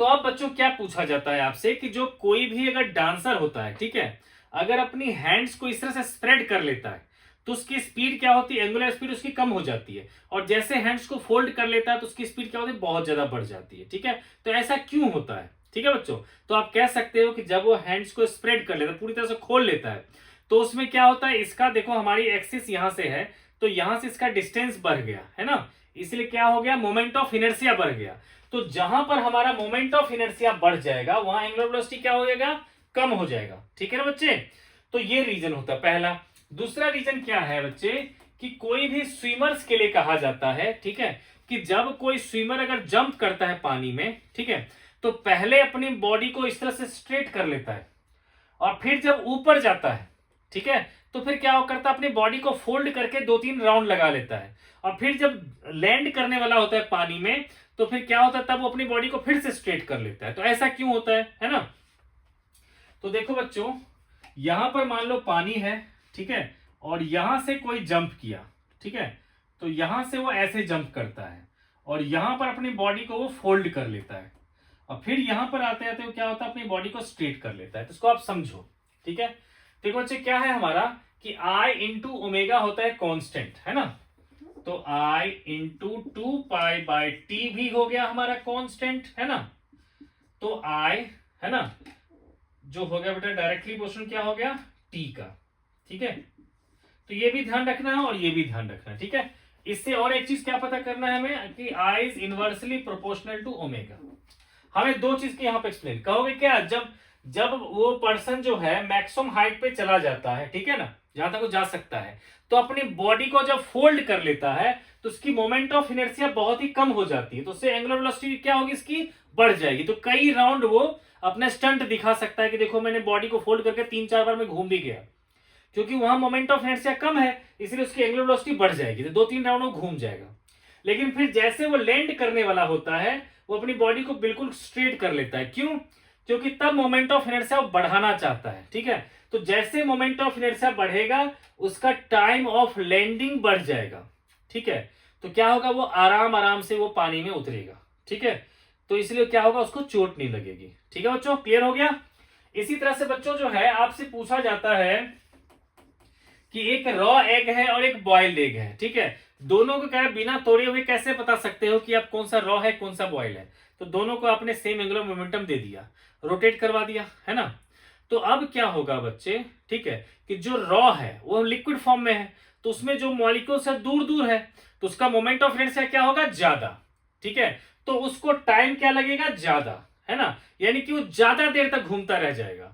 A: तो अब बच्चों क्या पूछा जाता है आपसे कि जो कोई भी अगर डांसर होता है, ठीक है, अगर अपनी हैंड्स को इस तरह से स्प्रेड कर लेता है तो उसकी स्पीड क्या होती है, एंगुलर स्पीड उसकी कम हो जाती है, और जैसे हैंड्स को फोल्ड कर लेता है तो उसकी स्पीड क्या होती है, बहुत ज्यादा बढ़ जाती है, ठीक है। तो ऐसा क्यों होता है, ठीक है बच्चों। तो आप कह सकते हो कि जब वो हैंड्स को स्प्रेड कर लेता है, पूरी तरह से खोल लेता है, तो उसमें क्या होता है, इसका देखो हमारी एक्सिस यहां से है, तो यहां से इसका डिस्टेंस बढ़ गया, है ना, इसलिए क्या हो गया, मोमेंट ऑफ इनर्शिया बढ़ गया। तो जहां पर हमारा मोमेंट ऑफ इनर्शिया बढ़ जाएगा वहां एंगुलर वेलोसिटी क्या हो जाएगा, कम हो जाएगा, ठीक है ना बच्चे। तो ये रीजन होता है पहला। दूसरा रीजन क्या है बच्चे कि कोई भी स्विमर्स के लिए कहा जाता है, ठीक है, कि जब कोई स्विमर अगर जंप करता है पानी में, ठीक है, तो पहले अपनी बॉडी को इस तरह से स्ट्रेट कर लेता है, और फिर जब ऊपर जाता है, ठीक है, तो फिर क्या करता है, अपनी बॉडी को फोल्ड करके 2-3 राउंड लगा लेता है, और फिर जब लैंड करने वाला होता है पानी में तो फिर क्या होता है, तब वो अपनी बॉडी को फिर से स्ट्रेट कर लेता है। तो ऐसा क्यों होता है ना। तो देखो बच्चों यहां पर मान लो पानी है, ठीक है, और यहां से कोई जंप किया, ठीक है, तो यहां से वो ऐसे जंप करता है और यहां पर अपनी बॉडी को वो फोल्ड कर लेता है, और फिर यहां पर आते आते वो क्या होता है, अपनी बॉडी को स्ट्रेट कर लेता है। तो इसको आप समझो, ठीक है। देखो बच्चे क्या है हमारा कि I इंटू ओमेगा होता है कांस्टेंट, है ना, तो I इंटू 2π/t भी हो गया हमारा कांस्टेंट, है ना। तो I, है ना, जो हो गया बेटा डायरेक्टली पोर्शन क्या हो गया t का, ठीक है। तो ये भी ध्यान रखना है और ये भी ध्यान रखना है, ठीक है। इससे और एक चीज क्या पता करना है हमें कि I is inversely proportional to omega. हमें दो चीज की यहां पे एक्सप्लेन कहोगे क्या, जब वो पर्सन जो है मैक्सिमम हाइट पे चला जाता है, ठीक है ना, जहां तक वो जा सकता है, तो अपनी बॉडी को जब फोल्ड कर लेता है तो उसकी मोमेंट ऑफ इनर्शिया बहुत ही कम हो जाती है, तो उससे एंगुलर वेलोसिटी क्या होगी, इसकी बढ़ जाएगी। तो कई राउंड वो अपना स्टंट दिखा सकता है कि देखो मैंने बॉडी को फोल्ड करके 3-4 बार में घूम भी गया, क्योंकि वहां मोमेंट ऑफ इनर्शिया कम है, इसलिए उसकी एंगुलर वेलोसिटी बढ़ जाएगी, तो 2-3 राउंड वो घूम जाएगा। लेकिन फिर जैसे वो लैंड करने वाला होता है वो अपनी बॉडी को बिल्कुल स्ट्रेट कर लेता है, क्यों, क्योंकि तब मोमेंट ऑफ इनर्शिया वो बढ़ाना चाहता है, ठीक है। तो जैसे मोमेंट ऑफ इनर्शिया बढ़ेगा उसका टाइम ऑफ लैंडिंग बढ़ जाएगा, ठीक है। तो क्या होगा, वो आराम आराम से वो पानी में उतरेगा, ठीक है। तो इसलिए क्या होगा, उसको चोट नहीं लगेगी, ठीक है बच्चों, क्लियर हो गया। इसी तरह से बच्चों जो है आपसे पूछा जाता है कि एक रॉ एग है और एक बॉइल्ड एग है, ठीक है, दोनों को क्या बिना तोड़े हुए कैसे बता सकते हो कि अब कौन सा रॉ है कौन सा बॉइल्ड है। तो दोनों को आपने सेम एंगुलर मोमेंटम दे दिया, रोटेट करवा दिया, है ना। तो अब क्या होगा बच्चे, ठीक है, कि जो रॉ है वो लिक्विड फॉर्म में है, तो उसमें जो मॉलिक्यूल्स है दूर दूर है, तो उसका मोमेंट ऑफ इनर्शिया क्या होगा, ज्यादा। ठीक है, तो उसको टाइम क्या लगेगा, ज्यादा, है ना, यानी कि वो ज्यादा देर तक घूमता रह जाएगा।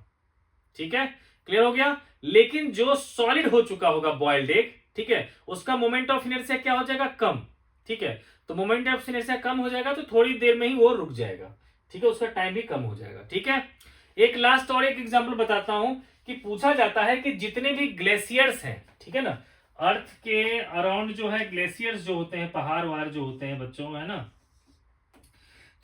A: ठीक है, क्लियर हो गया। लेकिन जो सॉलिड हो चुका होगा बॉइल्ड एग, ठीक है, उसका मोमेंट ऑफ इनर्शिया क्या हो जाएगा, कम। ठीक है, तो मोमेंट ऑफ इनर्शिया कम हो जाएगा तो थोड़ी देर में ही वो रुक जाएगा। ठीक है, उसका टाइम भी कम हो जाएगा। ठीक है, एक लास्ट और एक एग्जांपल बताता हूं कि पूछा जाता है कि जितने भी ग्लेशियर्स हैं, ठीक है ना, अर्थ के अराउंड जो है ग्लेशियर्स जो होते हैं, पहाड़ वहाड़ जो होते हैं बच्चों, है ना,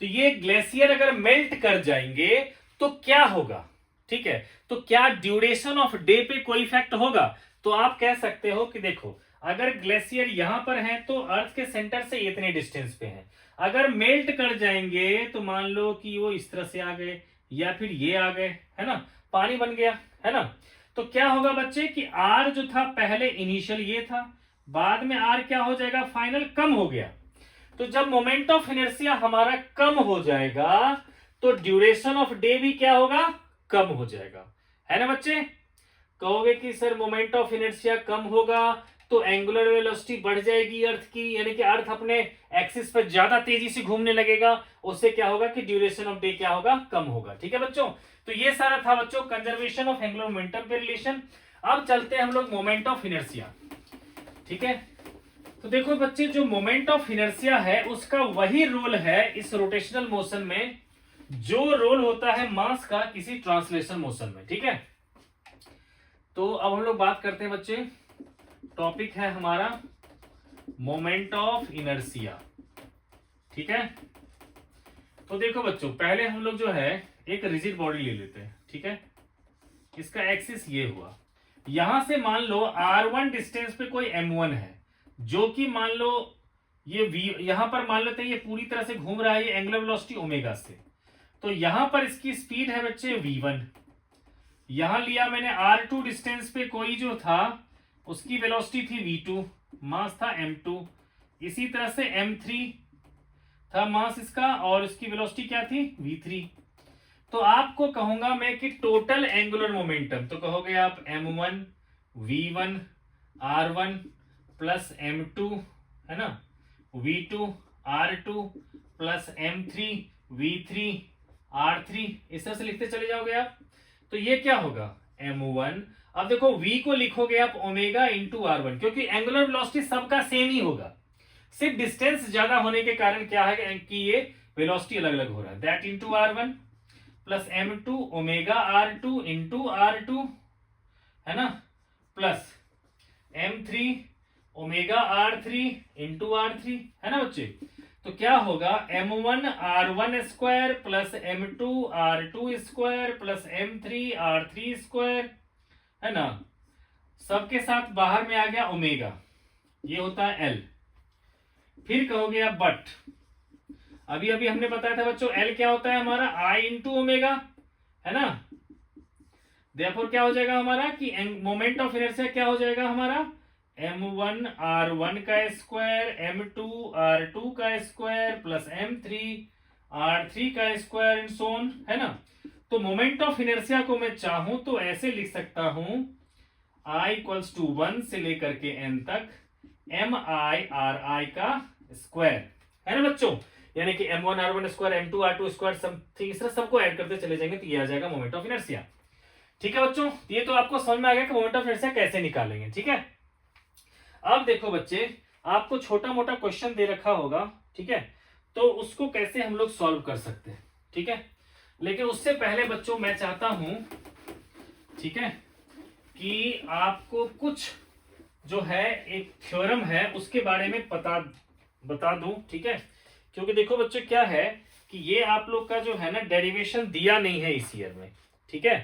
A: तो ये ग्लेशियर अगर मेल्ट कर जाएंगे तो क्या होगा। ठीक है, तो क्या ड्यूरेशन ऑफ डे पे कोई इफेक्ट होगा। तो आप कह सकते हो कि देखो, अगर ग्लेशियर यहां पर है तो अर्थ के सेंटर से इतने डिस्टेंस पे है, अगर मेल्ट कर जाएंगे तो मान लो कि वो इस तरह से आ गए या फिर ये आ गए, है ना, पानी बन गया, है ना, तो क्या होगा बच्चे कि आर जो था पहले इनिशियल ये था, बाद में आर क्या हो जाएगा, फाइनल कम हो गया। तो जब मोमेंट ऑफ इनर्शिया हमारा कम हो जाएगा तो ड्यूरेशन ऑफ डे भी क्या होगा, कम हो जाएगा, है ना बच्चे। कहोगे कि सर मोमेंट ऑफ इनर्शिया कम होगा तो एंगुलर वेलोसिटी बढ़ जाएगी अर्थ की, यानी कि अर्थ अपने एक्सिस पर ज्यादा तेजी से घूमने लगेगा, उससे क्या होगा कि ड्यूरेशन ऑफ डे क्या होगा, कम होगा। ठीक है बच्चों, तो ये सारा था बच्चों कंजर्वेशन ऑफ एंगुलर मोमेंटम पे रिलेशन। अब चलते हैं हम लोग मोमेंट ऑफ इनर्शिया। ठीक है, तो देखो बच्चे, जो मोमेंट ऑफ इनर्शिया है उसका वही रोल है इस रोटेशनल मोशन में जो रोल होता है मास का किसी ट्रांसलेशन मोशन में। ठीक है, तो अब हम लोग बात करते हैं बच्चे, टॉपिक है हमारा मोमेंट ऑफ इनर्शिया। ठीक है, तो देखो बच्चों, पहले हम लोग जो है एक रिजिड बॉडी ले लेते हैं। ठीक है, इसका एक्सिस ये हुआ, यहां से मान लो r1 डिस्टेंस पे कोई m1 है जो कि मान लो ये v, यहां पर मान लेते हैं ये पूरी तरह से घूम रहा है, ये एंगुलर वेलोसिटी ओमेगा से, तो यहां पर इसकी स्पीड है बच्चे v1। यहां लिया मैंने r2 डिस्टेंस पे कोई जो था उसकी वेलोसिटी थी v2, मास था m2। इसी तरह से m3 था मास इसका और इसकी वेलोसिटी क्या थी, v3। तो आपको कहूंगा मैं कि टोटल एंगुलर मोमेंटम, तो कहोगे आप m1 v1 r1 plus m2, है ना, v2 r2 plus m3 v3 r3, इस तरह से लिखते चले जाओगे आप। तो ये क्या होगा, m1। अब देखो v को लिखोगे आप ओमेगा इंटू r1, क्योंकि एंगुलर वेलोसिटी सबका सेम ही होगा, सिर्फ डिस्टेंस ज्यादा होने के कारण क्या है कि ये वेलोसिटी अलग अलग हो रहा है, that into r1 plus m2 omega r2 into r2, है ना, plus m3 omega r3 into r3, है ना बच्चे। तो क्या होगा, m1 r1 square plus m2 r2 square plus m3 r3 square, है ना, सबके साथ बाहर में आ गया ओमेगा, ये होता है l। फिर कहोगे आप बट, अभी अभी हमने बताया था बच्चों l क्या होता है हमारा, i इंटू ओमेगा, है ना। देयरफॉर क्या हो जाएगा हमारा कि मोमेंट ऑफ इनर्शिया क्या हो जाएगा हमारा, m1 r1 का स्क्वायर m2 r2 का स्क्वायर प्लस m3 r3 का स्क्वायर एंड सो ऑन, है ना। तो मोमेंट ऑफ इनर्शिया को मैं चाहूं तो ऐसे लिख सकता हूं, i इक्वल्स टू 1 से लेकर के n तक mi ri का स्क्वायर, है ना बच्चों, यानी कि m1 r1 square m2 r2 square something इस तरह सबको ऐड करते चले जाएंगे तो ये आ जाएगा मोमेंट ऑफ इनर्शिया। ठीक है बच्चों, ये तो आपको समझ में आ गया कि मोमेंट ऑफ इनर्शिया कैसे निकालेंगे। ठीक है, अब देखो बच्चे, आपको छोटा मोटा क्वेश्चन दे रखा होगा, ठीक है, तो उसको कैसे हम लोग सॉल्व कर सकते हैं। ठीक है, लेकिन उससे पहले बच्चों मैं चाहता हूं, ठीक है, कि आपको कुछ जो है एक थ्योरम है उसके बारे में बता दूं। ठीक है, क्योंकि देखो बच्चों क्या है कि ये आप लोग का जो है ना डेरिवेशन दिया नहीं है इस ईयर में। ठीक है,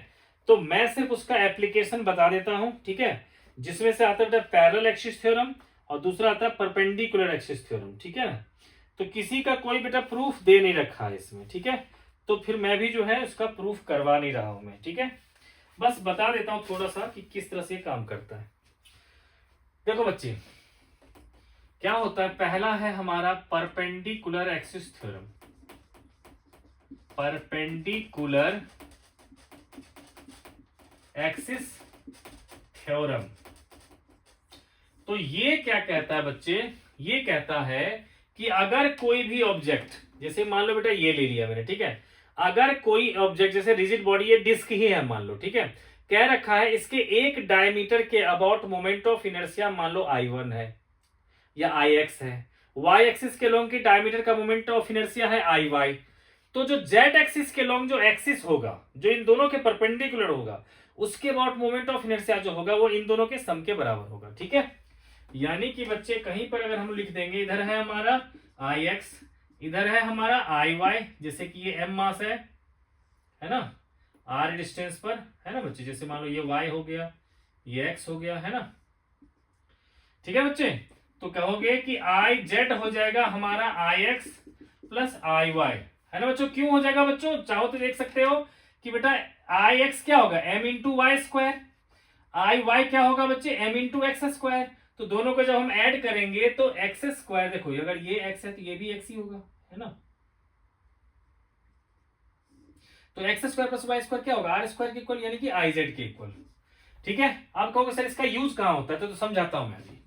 A: तो मैं सिर्फ उसका एप्लीकेशन बता देता हूं। ठीक है, जिसमें से आता है पैरेलल एक्सिस थ्योरम और दूसरा आता है परपेंडिकुलर एक्सिस थ्योरम। ठीक है ना, तो किसी का कोई बेटा प्रूफ दे नहीं रखा है इसमें। ठीक है, तो फिर मैं भी जो है उसका प्रूफ करवा नहीं रहा हूं मैं। ठीक है, बस बता देता हूं थोड़ा सा कि किस तरह से काम करता है। देखो बच्चे, क्या होता है, पहला है हमारा perpendicular axis theorem, perpendicular axis theorem. तो ये क्या कहता है बच्चे, ये कहता है कि अगर कोई भी ऑब्जेक्ट, जैसे मान लो बेटा ये ले लिया मैंने, ठीक है, अगर कोई ऑब्जेक्ट जैसे रिजिड बॉडी, ये डिस्क ही है मान लो, ठीक है, कह रखा है इसके एक डायमीटर के अबाउट मोमेंट ऑफ इनर्शिया मान लो I1 है या IX है, वाई एक्सिस के लॉन्ग की डायमीटर का मोमेंट ऑफ इनर्शिया है IY, तो जो जेड एक्सिस के लॉन्ग जो एक्सिस होगा, जो इन दोनों के परपेंडिकुलर होगा, उसके अबाउट मोमेंट ऑफ इनर्शिया जो होगा वो इन दोनों के सम के बराबर होगा। ठीक है, यानी कि बच्चे कहीं पर अगर हम लिख देंगे, इधर है हमारा IX, इधर है हमारा IY, जैसे कि ये m मास है ना, r डिस्टेंस पर, है ना बच्चे, जैसे मान लो ये y हो गया, ये x हो गया, है ना। ठीक है बच्चे, तो कहोगे कि IZ हो जाएगा हमारा IX प्लस IY, है ना बच्चों। क्यों हो जाएगा बच्चों, चाहो तो देख सकते हो कि बेटा IX क्या होगा m into Y square, IY क्या होगा बच्चे m इंटू एक्स स्क्वायर। तो दोनों को जब हम ऐड करेंगे तो एक्स स्क्वायर, देखो अगर ये x है तो ये भी x ही होगा, है ना। तो X square plus Y square क्या होगा, आर स्क्वायर के इक्वल, यानी कि IZ के इक्वल। ठीक है, आप कहोगे सर इसका यूज कहां होता है, तो समझाता हूं मैं अभी।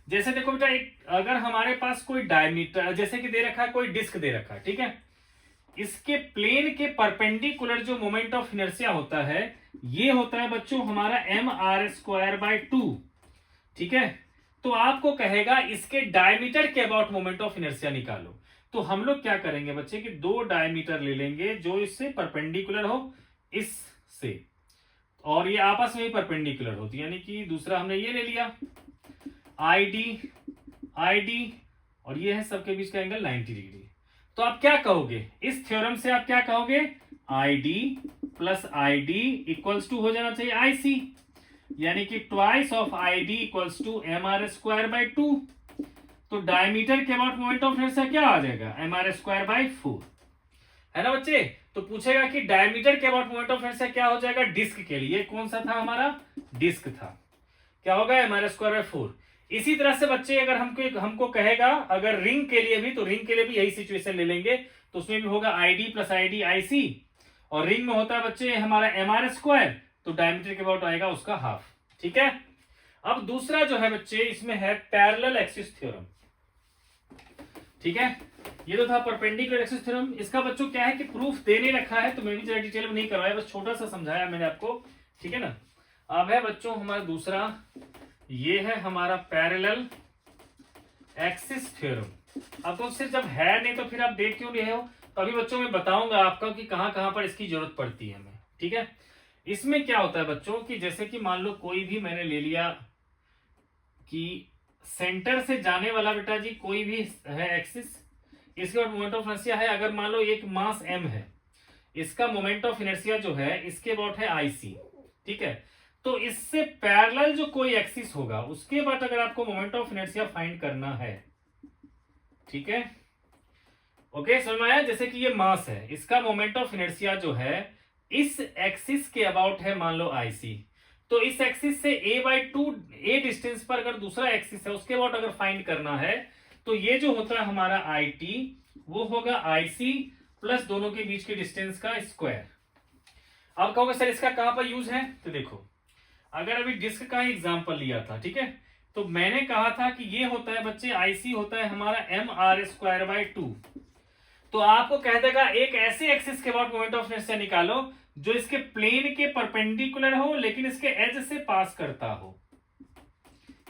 A: जैसे देखो बेटा, एक अगर हमारे पास कोई डायमीटर, जैसे कि दे रखा है, कोई डिस्क दे रखा है, ठीक है, इसके प्लेन के परपेंडिकुलर जो मोमेंट ऑफ इनर्शिया होता है, ये होता है बच्चों हमारा mr²/2। ठीक है, तो आपको कहेगा इसके डायमीटर के अबाउट मोमेंट ऑफ इनर्शिया निकालो। तो हम लोग क्या करेंगे बच्चे कि दो डायमीटर ले लेंगे जो इससे परपेंडिकुलर हो, इससे, और ये आपस में ही परपेंडिकुलर होती, यानी कि दूसरा हमने ये ले लिया ID, और ये है सबके बीच का एंगल 90 डिग्री। तो आप क्या कहोगे, इस थ्योरम से आप क्या कहोगे, ID plus ID equals to हो जाना चाहिए IC, यानी कि twice of ID equals to mr²/2। तो डायमीटर के अबाउट मोमेंट ऑफ इनर्शिया क्या आ जाएगा, mr²/4, है ना बच्चे। तो पूछेगा कि डायमीटर के अबाउट मोमेंट ऑफ इनर्शिया क्या हो जाएगा डिस्क के लिए, कौन सा था हमारा, डिस्क था, क्या होगा mr²/4। इसी तरह से बच्चे अगर हमको कहेगा अगर रिंग के लिए भी, तो रिंग के लिए भी यही सिचुएशन ले लेंगे, तो उसमें भी होगा ID प्लस ID IC, और रिंग में होता है बच्चे हमारा mr², तो डायमीटर के अबाउट आएगा उसका हाफ। ठीक है, अब दूसरा जो है बच्चे, इसमें है पैरेलल एक्सिस थ्योरम। ठीक है, ये तो था परपेंडिकुलर एक्सिस थ्योरम। इसका बच्चों क्या है कि प्रूफ देने रखा है, तो मैं भी जरा डिटेल में नहीं करवाया, बस छोटा सा समझाया मैंने आपको। ठीक है ना, अब है बच्चों हमारा दूसरा, ये है हमारा पैरेलल एक्सिस थ्योरम। अब तो सिर्फ जब है नहीं तो फिर आप देख क्यों रहे हो, तो अभी बच्चों मैं बताऊंगा आपका कि कहां कहां पर इसकी जरूरत पड़ती है हमें। ठीक है, इसमें क्या होता है बच्चों कि जैसे कि मान लो कोई भी मैंने ले लिया कि सेंटर से जाने वाला बेटा जी कोई भी है एक्सिस, इसके बाद मोमेंट ऑफ इनर्शिया है, अगर मान लो एक मास m है, इसका मोमेंट ऑफ इनर्शिया जो है इसके अबाउट है IC। ठीक है, तो इससे पैरेलल जो कोई एक्सिस होगा उसके बाद अगर आपको मोमेंट ऑफ इनर्शिया फाइंड करना है, ठीक है, ओके समझ में आया। जैसे कि ये मास है, इसका मोमेंट ऑफ इनर्शिया जो है इस एक्सिस के अबाउट है मान लो IC, तो इस एक्सिस से a डिस्टेंस पर अगर दूसरा एक्सिस है उसके अबाउट अगर फाइंड करना है, तो ये जो होता है हमारा IT वो होगा IC प्लस दोनों के बीच के डिस्टेंस का स्क्वायर। अब कहोगे सर इसका कहां पर यूज है, तो देखो अगर अभी डिस्क का ही एग्जांपल लिया था, ठीक है, तो मैंने कहा था कि ये होता है बच्चे IC होता है हमारा mr²/2। तो आपको कह देगा एक ऐसे एक्सिस के अबाउट मोमेंट ऑफ इनर्शिया निकालो जो इसके प्लेन के परपेंडिकुलर हो लेकिन इसके एज से पास करता हो,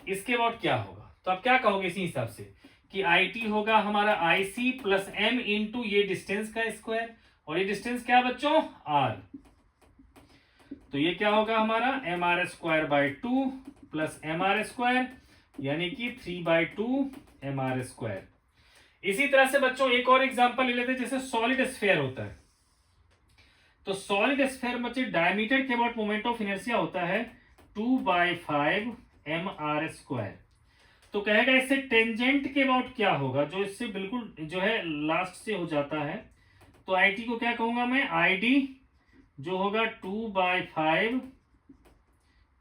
A: इसके अबाउट क्या होगा। तो आप क्या कहोगे इसी हिसाब से कि IT होगा हमारा IC प्लस m इंटू ये डिस्टेंस का स्क्वायर, और ये डिस्टेंस क्या बच्चों R, तो ये क्या होगा हमारा mr²/2 प्लस mr², यानी कि 3/2 mr²। इसी तरह से बच्चों एक और एग्जांपल ले लेते हैं, जैसे सॉलिड स्फीयर होता है, तो सॉलिड स्फीयर बच्चे डायमीटर के अबाउट मोमेंट ऑफ इनर्शिया होता है 2/5 mr²। तो कहेगा इससे टेंजेंट के अबाउट क्या होगा, जो इससे बिल्कुल जो है लास्ट से हो जाता है, तो IT को क्या कहूंगा मैं, ID जो होगा 2/5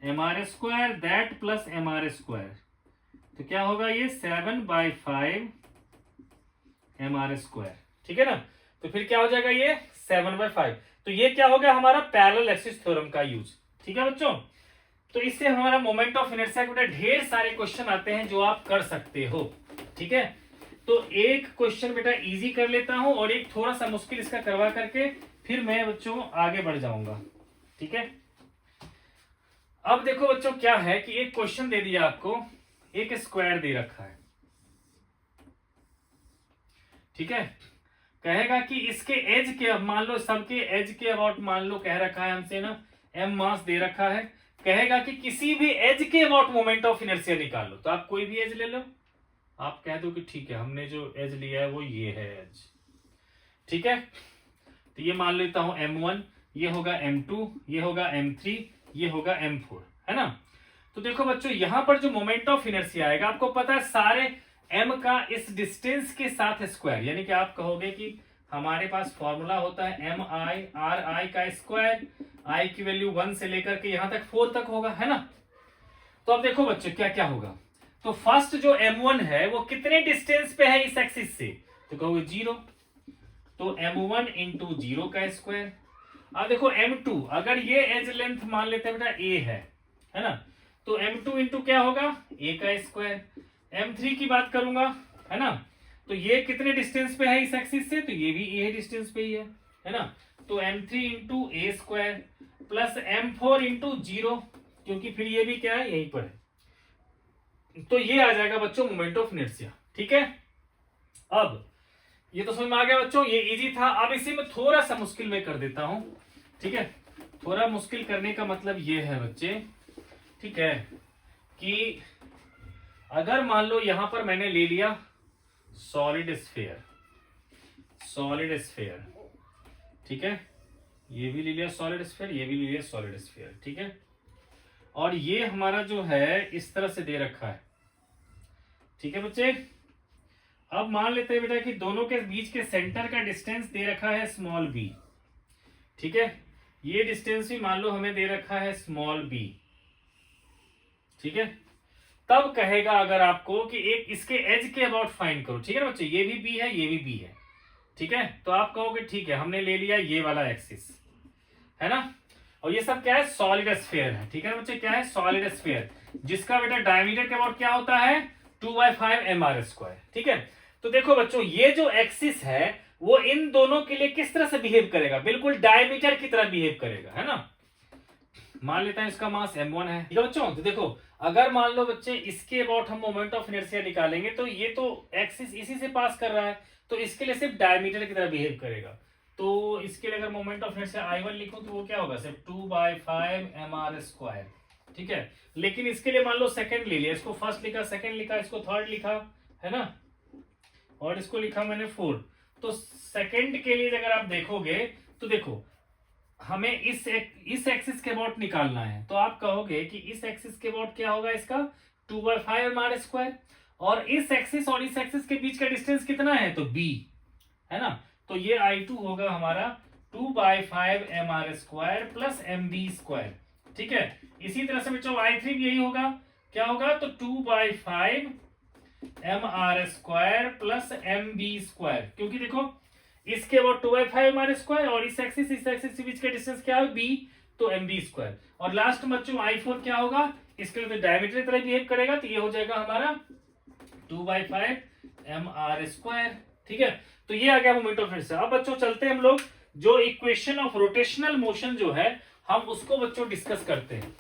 A: mr² दैट प्लस mr², तो क्या होगा ये 7/5 mr²। ठीक है ना, तो फिर क्या हो जाएगा ये 7/5। तो ये क्या हो गया हमारा पैरेलल एक्सिस थ्योरम का यूज। ठीक है बच्चों। तो इससे हमारा मोमेंट ऑफ इनर्शिया के बेटा ढेर सारे क्वेश्चन आते हैं जो आप कर सकते हो। ठीक है, तो एक क्वेश्चन बेटा इजी कर लेता हूं और एक थोड़ा सा मुश्किल इसका करवा करके फिर मैं बच्चों आगे बढ़ जाऊंगा। ठीक है, अब देखो बच्चों क्या है कि एक क्वेश्चन दे दिया आपको, एक स्क्वायर दे रखा है। ठीक है, कहेगा कि इसके एज के, मान लो सबके एज के अबाउट मान लो कह रखा है हमसे ना, एम मास दे रखा है। कहेगा कि किसी भी एज के अबाउट मोमेंट ऑफ इनर्शिया निकाल लो। तो आप कोई भी एज ले लो, आप कह दो कि ठीक है हमने जो एज लिया है वो ये है एज। ठीक है, तो ये मान लेता हूं m1, ये होगा m2, ये होगा m3, ये होगा m4, है ना। तो देखो बच्चों यहां पर जो मोमेंट ऑफ इनर्शिया आएगा, आपको पता है सारे m का इस डिस्टेंस के साथ स्क्वायर, यानी कि आप कहोगे कि हमारे पास फॉर्मूला होता है एम आई आर आई का स्क्वायर, आई की वैल्यू 1 से लेकर के यहां तक 4 तक होगा, है ना। तो अब देखो बच्चों क्या क्या होगा। तो फर्स्ट जो m1 है वो कितने डिस्टेंस पे है इस एक्सिस से, तो कहोगे 0, तो m1 इंटू 0 का स्क्वायर। अब देखो m2, अगर ये एज लेंथ मान लेते हैं बेटा a है ना, तो m2 इंटू क्या होगा a का स्क्वायर। m3 की बात करूंगा, है ना, तो ये कितने डिस्टेंस पे है इस एक्सिस से, तो ये भी a डिस्टेंस पे ही है ना। तो m3 into a square plus m4 into 0, क्योंकि फिर ये भी क्या है यहीं पर है। तो ये आ जाएगा बच्चों मोमेंट ऑफ इनर्शिया। ठीक है, अब ये तो समझ में आ गया बच्चों, ये इजी था। अब इसी में थोड़ा सा मुश्किल मैं कर देता हूं। ठीक है, थोड़ा मुश्किल करने का मतलब ये है बच्चे, ठीक है, कि अगर मान लो यहां पर मैंने ले लिया सॉलिड स्फीयर, ठीक है, ये भी ले लिया सॉलिड स्फीयर, ये भी ले लिया सॉलिड स्फीयर। ठीक है, और ये हमारा जो है इस तरह से दे रखा है। ठीक है बच्चे, अब मान लेते हैं बेटा कि दोनों के बीच के सेंटर का डिस्टेंस दे रखा है स्मॉल b। ठीक है, ये डिस्टेंस भी मान लो हमें दे रखा है स्मॉल b। ठीक है, तब कहेगा अगर आपको कि एक इसके एज के अबाउट फाइंड करो। ठीक है ना बच्चे, ये भी b है, ये भी b है। ठीक है, तो आप कहोगे ठीक है हमने ले लिया ये वाला एक्सिस, है ना, और ये सब क्या है सॉलिड स्फीयर है। ठीक है ना बच्चे, क्या है सॉलिड स्फीयर, जिसका बेटा डायमीटर के अबाउट क्या होता है 2/5 mr²। ठीक है, तो देखो बच्चों ये जो एक्सिस है वो इन दोनों के लिए किस तरह से बिहेव करेगा, बिल्कुल डायमीटर की तरह बिहेव करेगा, है ना। मान लेते हैं इसका मास m1 है। ठीक है बच्चों, तो देखो अगर मान लो बच्चे इसके अबाउट हम मोमेंट ऑफ इनर्शिया निकालेंगे, तो ये तो एक्सिस इसी से पास कर रहा है, तो इसके लिए सिर्फ डायमीटर की तरह बिहेव करेगा। तो इसके लिए अगर मोमेंट ऑफ इनर्शिया I1 लिखूं तो वो क्या होगा सिर्फ 2/5 mr²। ठीक है, लेकिन इसके लिए मान लो सेकंड ले लिया, इसको फर्स्ट लिखा, सेकंड लिखा, इसको थर्ड लिखा, है ना, और इसको लिखा मैंने 4। तो सेकंड के लिए अगर आप देखोगे तो देखो हमें इस एक्सिस के अबाउट निकालना है, तो आप कहोगे कि इस एक्सिस के अबाउट क्या होगा इसका 2/5 mr², और इस एक्सिस और इस एक्सिस के बीच का डिस्टेंस कितना है तो b, है ना। तो ये I2 होगा हमारा 2/5 mr² प्लस mb²। ठीक है, इसी तरह से बच्चों I3 भी यही होगा, क्या होगा तो 2/5 mr² प्लस mb², क्योंकि देखो इसके अबाउट 2/5 mr² और इस एक्सिस के बीच का डिस्टेंस क्या है b, तो mb²। और लास्ट बच्चों I4 क्या होगा, इसके लिए तो डायमीटर की तरह बिहेव करेगा, तो ये हो जाएगा हमारा 2/5 mr²। ठीक है, तो ये आ गया मोमेंट ऑफ इनर्शिया। अब बच्चों चलते हैं हम लोग जो इक्वेशन ऑफ रोटेशनल मोशन जो है हम उसको बच्चों डिस्कस करते हैं।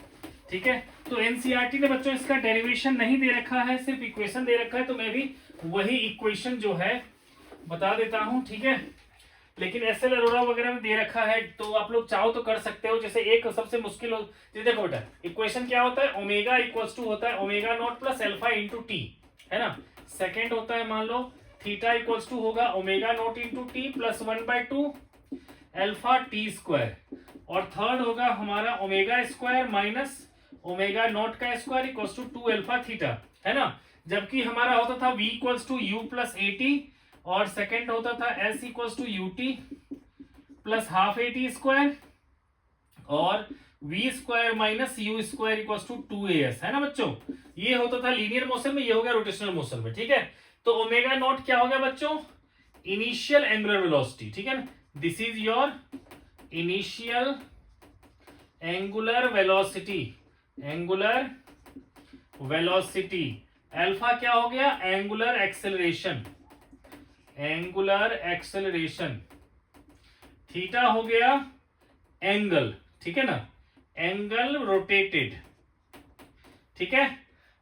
A: ठीक है, तो एनसीईआरटी ने बच्चों इसका डेरिवेशन नहीं दे रखा है, सिर्फ इक्वेशन दे रखा है, तो मैं भी वही इक्वेशन जो है बता देता हूं। ठीक है, लेकिन एसएल अरोरा वगैरह में दे रखा है, तो आप लोग चाहो तो कर सकते हो। जैसे एक सबसे मुश्किल हो, देखो बेटा इक्वेशन क्या होता है, ओमेगा इक्वल्स टू होता है omega not plus alpha into T, है ना। सेकेंड होता है मान लो थीटा इक्वल्स टू होगा omega naught into T plus 1/2 alpha T square, और थर्ड होगा हमारा omega square minus omega naught का square equals to 2 alpha theta, है ना। जबकि हमारा होता था v equals to U plus A T, और सेकेंड होता था s equals to U T plus half A T square, और v square minus U square equals to 2as, है ना बच्चों। ये होता था लीनियर मोशन में, ये हो गया रोटेशनल मोशन में। ठीक है, तो ओमेगा नॉट क्या हो गया बच्चों, इनिशियल एंगुलर वेलोसिटी। ठीक है ना, this is your initial angular velocity, angular velocity, alpha क्या हो गया, angular acceleration, angular acceleration, theta हो गया एंगल, ठीक है ना, एंगल रोटेटेड, ठीक है।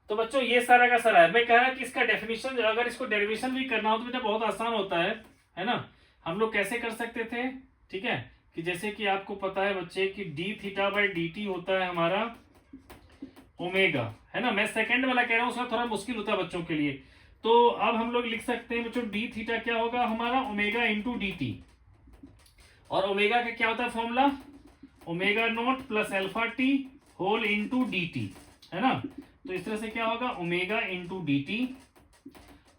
A: तो बच्चों ये सारा का सारा है। मैं कह रहा कि इसका डेफिनेशन, अगर इसको डेरिवेशन भी करना हो तो बेटा बहुत आसान होता है ना। हम लोग कैसे कर सकते थे, ठीक है, कि जैसे कि आपको पता है बच्चे कि D theta by D T होता है हमारा ओमेगा, है ना। मैं सेकंड वाला कह रहा हूं, उसका थोड़ा मुश्किल होता है बच्चों के लिए। तो अब हम लोग लिख सकते हैं बच्चों डी थीटा क्या होगा हमारा ओमेगा इंटू डी टी, और ओमेगा का क्या होता है formula, omega not plus alpha T whole into D T, है ना। तो इस तरह से क्या होगा, omega into D T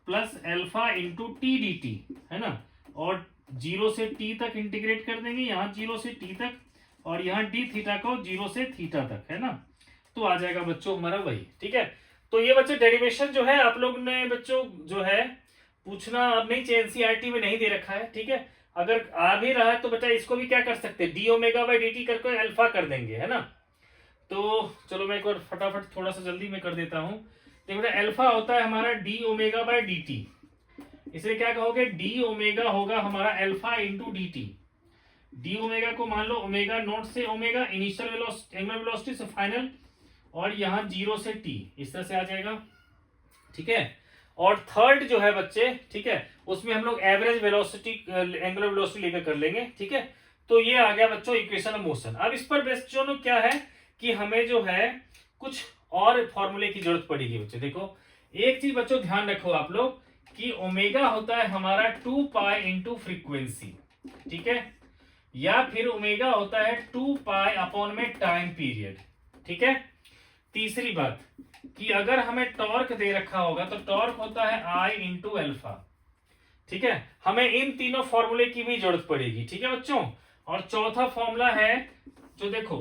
A: plus alpha into T D T, है ना, और 0 से टी तक इंटीग्रेट कर देंगे, यहाँ 0 से टी तक, और यहाँ डी थीटा को 0 से थीटा तक, है ना। तो आ जाएगा बच्चों हमारा वही, ठीक है। तो ये बच्चों डेरिवेशन जो है आप लोग ने बच्चों जो है पूछना अब नहीं चाहिए, एनसीईआरटी में नहीं दे रखा है, ठीक है। अगर आ भी रहा है तो बेटा इसको भी क्या कर सकते हैं, D omega by D T करके अल्फा कर देंगे, है ना। तो चलो मैं एक बार फटाफट थोड़ा सा जल्दी में कर देता हूं। देखो बेटा अल्फा होता है हमारा D omega by D T, इसलिए क्या कहोगे, डी ओमेगा होगा हमारा alpha into D T. D omega को मान लो ओमेगा नॉट से omega, initial velocity angular velocity से फाइनल, और यहाँ 0 से टी, इस तरह से आ जाएगा, ठीक है। और थर्ड जो है बच्चे, ठीक है, उसमें हम लोग एवरेज वेलोसिटी एंगुलर वेलोसिटी लेकर कर लेंगे, ठीक है। तो ये आ गया बच्चों इक्वेशन ऑफ मोशन। अब इस पर बेस्ड जो क्या है कि हमें जो है कुछ और फॉर्मूले की जरूरत पड़ेगी बच्चे। देखो एक चीज बच्चों ध्यान रखो आप लोग कि ओमेगा होता है हमारा 2 पाई इंटू फ्रीक्वेंसी, ठीक है, या फिर ओमेगा होता है 2 पाई अपॉन में टाइम पीरियड, ठीक है। तीसरी बात कि अगर हमें टॉर्क दे रखा होगा तो टॉर्क होता है आई इंटू अल्फा, ठीक है। हमें इन तीनों फॉर्मूले की भी जरूरत पड़ेगी, ठीक है बच्चों। और चौथा फॉर्मूला है जो देखो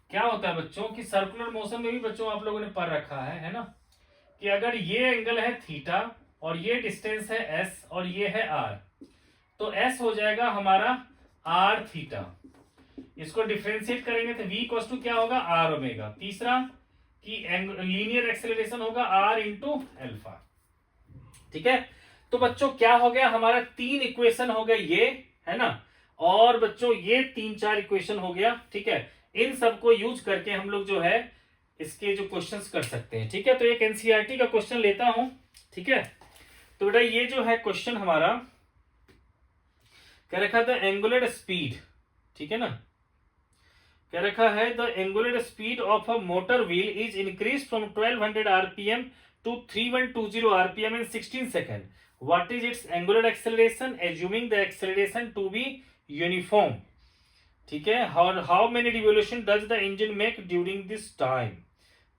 A: क्या होता है बच्चों कि सर्कुलर मोशन में भी बच्चों आप लोगों ने पढ़ रखा है ना, कि अगर ये एंगल है थीटा और ये डिस्टेंस है एस और ये है आर, तो एस हो जाएगा हमारा आर थीटा, इसको डिफरेंशिएट करेंगे तो v इक्वल्स टू क्या होगा आर ओमेगा। तीसरा कि लीनियर एक्सेलरेशन होगा आर इंटू अल्फा, ठीक है। तो बच्चों क्या हो गया हमारा, 3 इक्वेशन हो गए ये, है ना, और बच्चों ये 3-4 इक्वेशन हो गया, ठीक है। इन सबको यूज करके हम लोग जो है इसके जो क्वेश्चंस कर सकते हैं, ठीक है। तो एक एनसीईआरटी का क्वेश्चन लेता हूं, ठीक है। तो बेटा ये जो है क्वेश्चन हमारा क्या रखा था, एंगुलर स्पीड, ठीक है ना, क्या रखा है, the angular speed of a motor wheel is increase from 1200 RPM to 3120 RPM in 16 second, what is its angular acceleration assuming the acceleration to be uniform, ठीक है। How many revolution does the engine make during this time,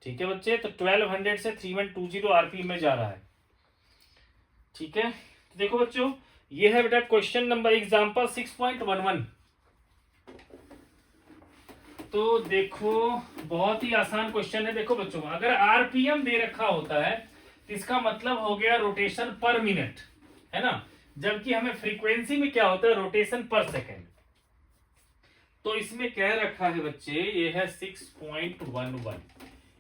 A: ठीक है बच्चे। तो 1200 से 3120 RPM में जा रहा है, ठीक है। तो देखो बच्चों ये है बेटा क्वेश्चन नंबर एग्जांपल 6.11। तो देखो बहुत ही आसान क्वेश्चन है। देखो बच्चों अगर आरपीएम दे रखा होता है तो इसका मतलब हो गया रोटेशन पर मिनट, है ना, जबकि हमें फ्रीक्वेंसी में क्या होता है, रोटेशन पर सेकेंड। तो इसमें कह रखा है बच्चे ये है 6.11,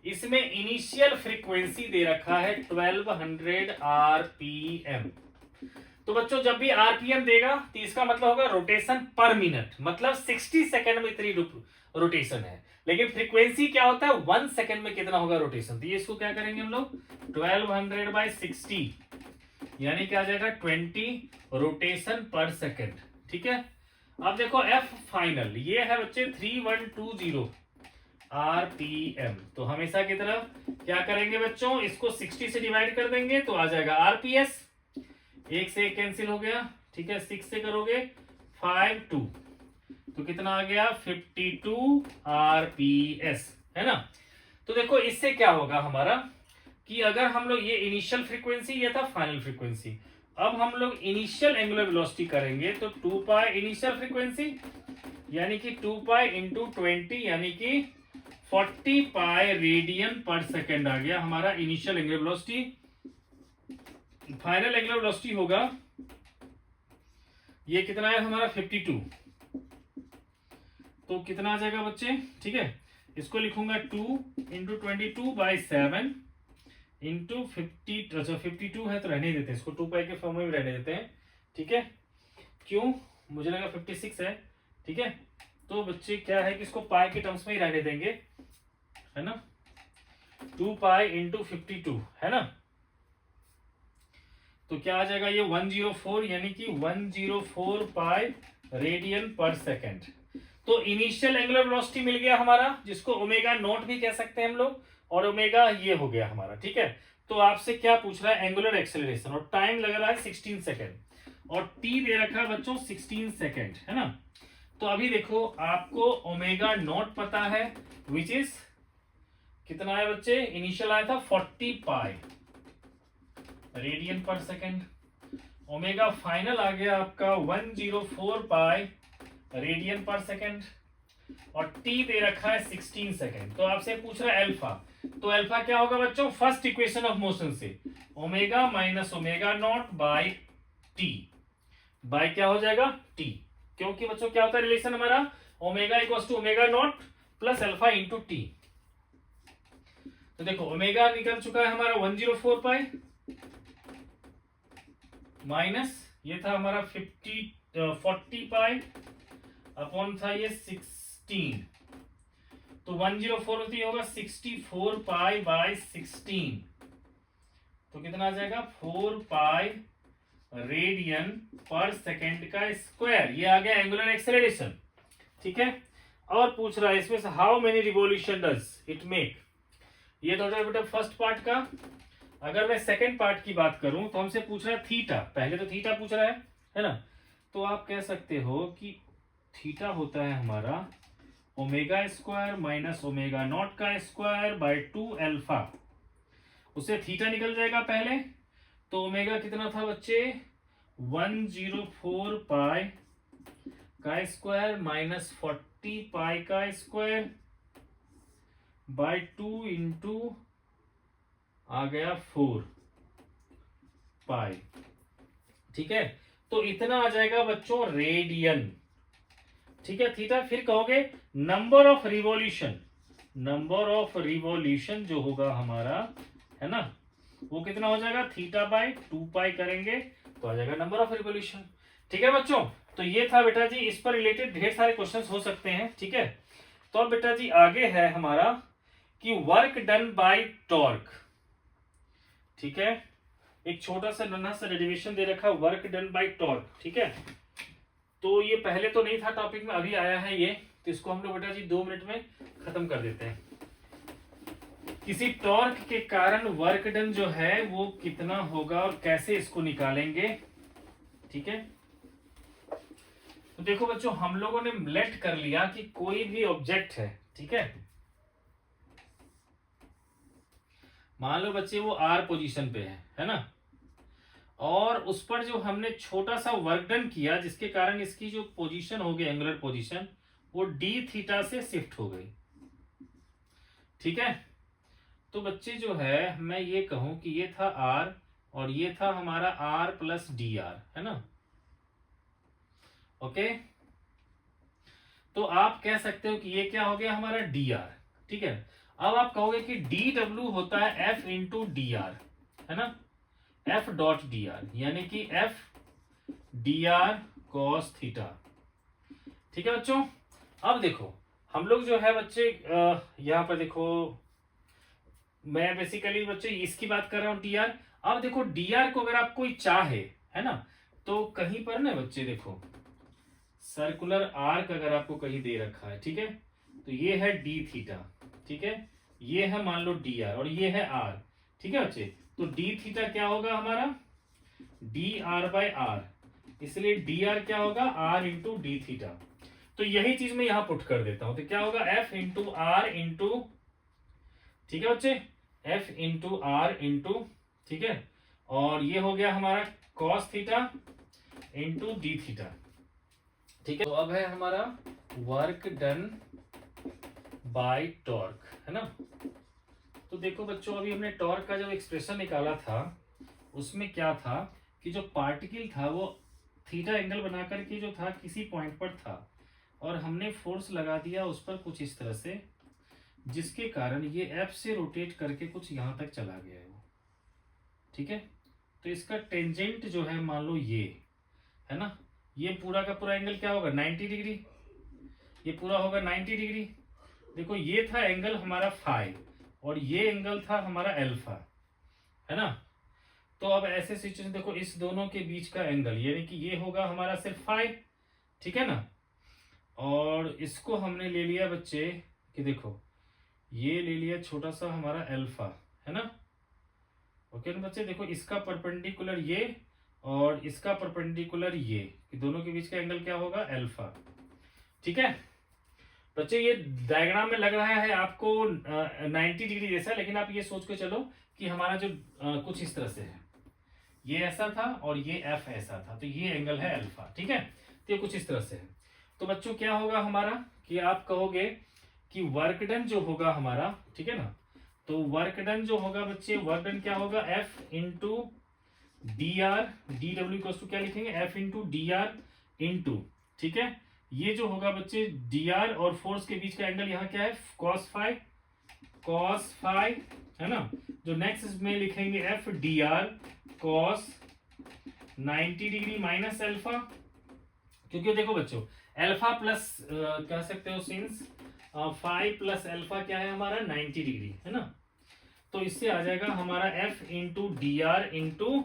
A: इसमें इनिशियल फ्रीक्वेंसी दे रखा है 1200 आरपीएम। तो बच्चों जब भी आरपीएम देगा तो इसका मतलब होगा रोटेशन पर मिनट, मतलब 60 सेकंड में इतनी रोटेशन है। लेकिन फ्रीक्वेंसी क्या होता है, 1 सेकंड में कितना होगा रोटेशन। तो ये इसको क्या करेंगे हम लोग 1200 बाई 60 यानी क्या आ जाएगा 20 रोटेशन पर सेकंड, ठीक है। अब देखो एफ फाइनल ये है बच्चे 3120 आरपीएम। तो हमेशा की तरह क्या करेंगे बच्चों, इसको 60 से डिवाइड कर देंगे तो आ जाएगा आरपीएस, 1 से 1 कैंसिल हो गया, ठीक है। 6 से करोगे 5 2 तो कितना आ गया 52 आरपीएस, है ना। तो देखो इससे क्या होगा हमारा कि अगर हम लोग ये इनिशियल फ्रीक्वेंसी ये था फाइनल फ्रीक्वेंसी, अब हम लोग इनिशियल एंगुलर वेलोसिटी करेंगे तो 2 पाई इनिशियल फ्रीक्वेंसी यानी कि 2 पाई इंटू 20 यानी कि 40 पाई रेडियन पर सेकेंड आ गया हमारा initial angular velocity. Final angular velocity होगा ये कितना है हमारा 52, तो कितना आ जाएगा बच्चे, ठीक है। इसको लिखूंगा 2 इंटू 22/7 इंटू 50, अच्छा 52 है तो रहने देते हैं इसको, 2 पाई के फॉर्म में भी रहने देते हैं, ठीक है। क्यों, मुझे लगा 56 है, ठीक है। तो बच्चे क्या है कि इसको पाई के टर्म्स में ही रहने देंगे, है ना। 2 पाई इंटू 52 है ना, तो क्या आ जाएगा ये 104, यानी कि 104 पाई रेडियन पर सेकेंड। तो इनिशियल एंगुलर वेलोसिटी मिल गया हमारा, जिसको ओमेगा नॉट भी कह सकते हैं हम लोग, और ओमेगा ये हो गया हमारा, ठीक है। तो आपसे क्या पूछ रहा है, एंगुलर एक्सेलरेशन, और टाइम लग रहा है 16 सेकेंड, और टी दे रखा है बच्चों 16 सेकेंड, है ना। तो अभी देखो आपको ओमेगा नॉट पता है, विच इज कितना है बच्चे, इनिशियल आया था 40 पाई रेडियन पर सेकेंड। ओमेगा फाइनल आ गया आपका 104 पाई रेडियन पर सेकेंड, और टी दे रखा है 16 सेकेंड। तो आपसे पूछ रहा है अल्फा, तो अल्फा क्या होगा बच्चों, फर्स्ट इक्वेशन ऑफ मोशन से omega minus omega not by T, by क्या हो जाएगा टी, क्योंकि बच्चों क्या होता है रिलेशन हमारा, omega equals to omega not plus alpha into T. तो देखो ओमेगा निकल चुका है हमारा 104 पाई माइनस ये था हमारा 40 पाई अपॉन था ये 16, तो 104 होती होगा 64 पाई बाई 16, तो कितना आ जाएगा 4 पाई रेडियन पर सेकेंड का स्क्वायर। ये आ गया एंगुलर एक्सेलरेशन, ठीक है। और पूछ रहा है इसमें से how many revolution does it make, ये तो बेटा फर्स्ट पार्ट का। अगर मैं सेकंड पार्ट की बात करूं तो हमसे पूछ रहा है थीटा, पहले तो थीटा पूछ रहा है ना। तो आप कह सकते हो कि थीटा होता है हमारा omega square minus omega naught का स्क्वायर बाय 2 अल्फा, उससे थीटा निकल जाएगा पहले, तो ओमेगा कितना था बच्चे 104 पाई का स्क्वायर माइनस 40 पाई का स्क्वायर बाय 2 इंटू आ गया 4 पाई, ठीक है। तो इतना आ जाएगा बच्चों रेडियन, ठीक है। थीटा फिर कहोगे number of revolution, number of revolution जो होगा हमारा, है ना, वो कितना हो जाएगा थीटा बाय 2 पाई करेंगे तो आ जाएगा नंबर ऑफ रिवॉल्यूशन, ठीक है बच्चों। तो ये था बेटा जी, इस पर रिलेटेड ढेर सारे क्वेश्चंस हो सकते हैं, ठीक है। तो अब बेटा जी आगे है हमारा कि वर्क डन बाय टॉर्क, ठीक है। एक छोटा सा नन्हा सा डेरिवेशन दे रखा वर्क डन बाय टॉर्क, ठीक है। तो ये पहले तो नहीं था टॉपिक में, अभी आया है ये, तो इसको हम लोग बेटा जी 2 मिनट में खत्म कर देते हैं। किसी टॉर्क के कारण वर्क डन जो है वो कितना होगा और कैसे इसको निकालेंगे, ठीक है। तो देखो बच्चों हम लोगों ने लेट कर लिया कि कोई भी ऑब्जेक्ट है, ठीक है। मान लो बच्चे वो आर पोजीशन पे है ना, और उस पर जो हमने छोटा सा वर्क डन किया जिसके कारण इसकी जो पोजीशन हो गई एंगुलर पोजीशन वो डी थीटा से शिफ्ट हो गई, ठीक है। तो बच्चे जो है मैं ये कहूं कि ये था आर और ये था हमारा आर प्लस डी आर, है ना, ओके। तो आप कह सकते हो कि ये क्या हो गया हमारा डी आर, ठीक है। अब आप कहोगे कि डी डब्ल्यू होता है एफ इंटू डी आर, है ना, एफ डॉट डी आर, यानी कि F D R cos theta, ठीक है बच्चों। अब देखो हम लोग जो है बच्चे यहां पर देखो मैं बेसिकली बच्चे इसकी बात कर रहा हूं डी आर। अब देखो डी आर को अगर आप कोई चाहे, है ना, तो कहीं पर ना बच्चे देखो सर्कुलर आर्क अगर आपको कहीं दे रखा है, ठीक है, तो ये है डी थीटा, ठीक है, ये है मान लो डी आर और ये है आर, ठीक है बच्चे। तो डी थीटा क्या होगा हमारा डी आर बाय आर, इसलिए डी आर क्या होगा आर इंटू डी थीटा। तो यही चीज मैं यहां पुट कर देता हूं, तो क्या होगा एफ इंटू आर इंटू, ठीक है बच्चे, एफ इंटू आर इंटू, ठीक है, और ये हो गया हमारा cos theta into D theta, ठीक है। तो अब है हमारा वर्क डन बाय टॉर्क, है ना। तो देखो बच्चों अभी हमने टॉर्क का जो एक्सप्रेशन निकाला था उसमें क्या था कि जो पार्टिकल था वो थीटा एंगल बना करके जो था किसी पॉइंट पर था और हमने फोर्स लगा दिया उस पर कुछ इस तरह से, जिसके कारण ये एफ से रोटेट करके कुछ यहां तक चला गया है वो, ठीक है। तो इसका टेंजेंट जो है मान लो ये है ना, ये पूरा का पूरा एंगल क्या होगा 90 डिग्री, ये पूरा होगा 90 डिग्री। देखो ये था एंगल हमारा फाई और ये एंगल था हमारा अल्फा, है ना। तो अब ऐसे सिचुएशन देखो, इस दोनों के बीच का एंगल यानी कि ये होगा हमारा सिर्फ फाई, ठीक है ना। और इसको हमने ले लिया बच्चे कि देखो ये ले लिया छोटा सा हमारा अल्फा, है ना। ओके ना बच्चे, देखो इसका परपेंडिकुलर ये और इसका परपेंडिकुलर ये, कि दोनों के बीच का एंगल क्या होगा अल्फा, ठीक है बच्चे। ये डायग्राम में लग रहा है आपको 90 डिग्री जैसा, लेकिन आप ये सोच के चलो कि हमारा जो कुछ इस तरह से है, ये ऐसा था और ये एफ ऐसा था, तो ये एंगल है अल्फा, ठीक है। तो ये कुछ इस तरह से है। तो बच्चों क्या होगा हमारा कि आप कहोगे कि वर्क डन जो होगा हमारा, ठीक है ना, तो वर्क डन जो होगा बच्चे, वर्क डन क्या होगा F into D R, D W को क्या लिखेंगे F into D R into, ठीक है। ये जो होगा बच्चे डी आर और फोर्स के बीच का एंगल यहाँ क्या है कॉस फाई, कॉस फाई, है ना। जो नेक्स्ट में लिखेंगे F D R cos 90 degree minus alpha, क्योंकि देखो बच्चों अल्फा प्लस कह सकते हो सिंस फाई प्लस अल्फा क्या है हमारा 90 डिग्री, है ना। तो इससे आ जाएगा हमारा F into D R into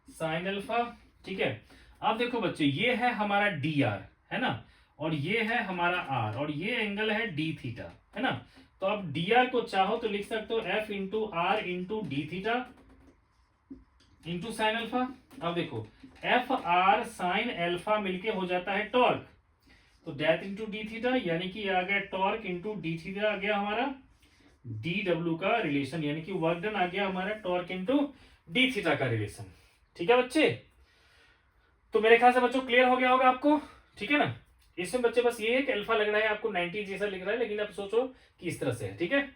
A: sine alpha, ठीक है। अब देखो बच्चों ये है हमारा डी आर, है ना, और ये है हमारा आर, और ये एंगल है डी थीटा, है ना। तो अब डी आर को चाहो तो लिख सकते हो F into R into D theta into sine alpha. अब देखो एफ आर साइन अल्फा मिलके हो जाता है टॉर्क, तो डेथ इंटू डी थीटा, यानी कि आ गया टॉर्क इंटू डी थीटा, आ गया हमारा डी डब्ल्यू का रिलेशन, यानी कि वर्क डन आ गया हमारा टॉर्क इंटू डी थीटा का रिलेशन, ठीक है बच्चे। तो मेरे ख्याल से बच्चों क्लियर हो गया होगा आपको, ठीक है ना। इसमें बच्चे बस ये है कि अल्फा लग रहा है आपको 90 जैसा लिख रहा है, लेकिन आप सोचो कि इस तरह से है, ठीक है।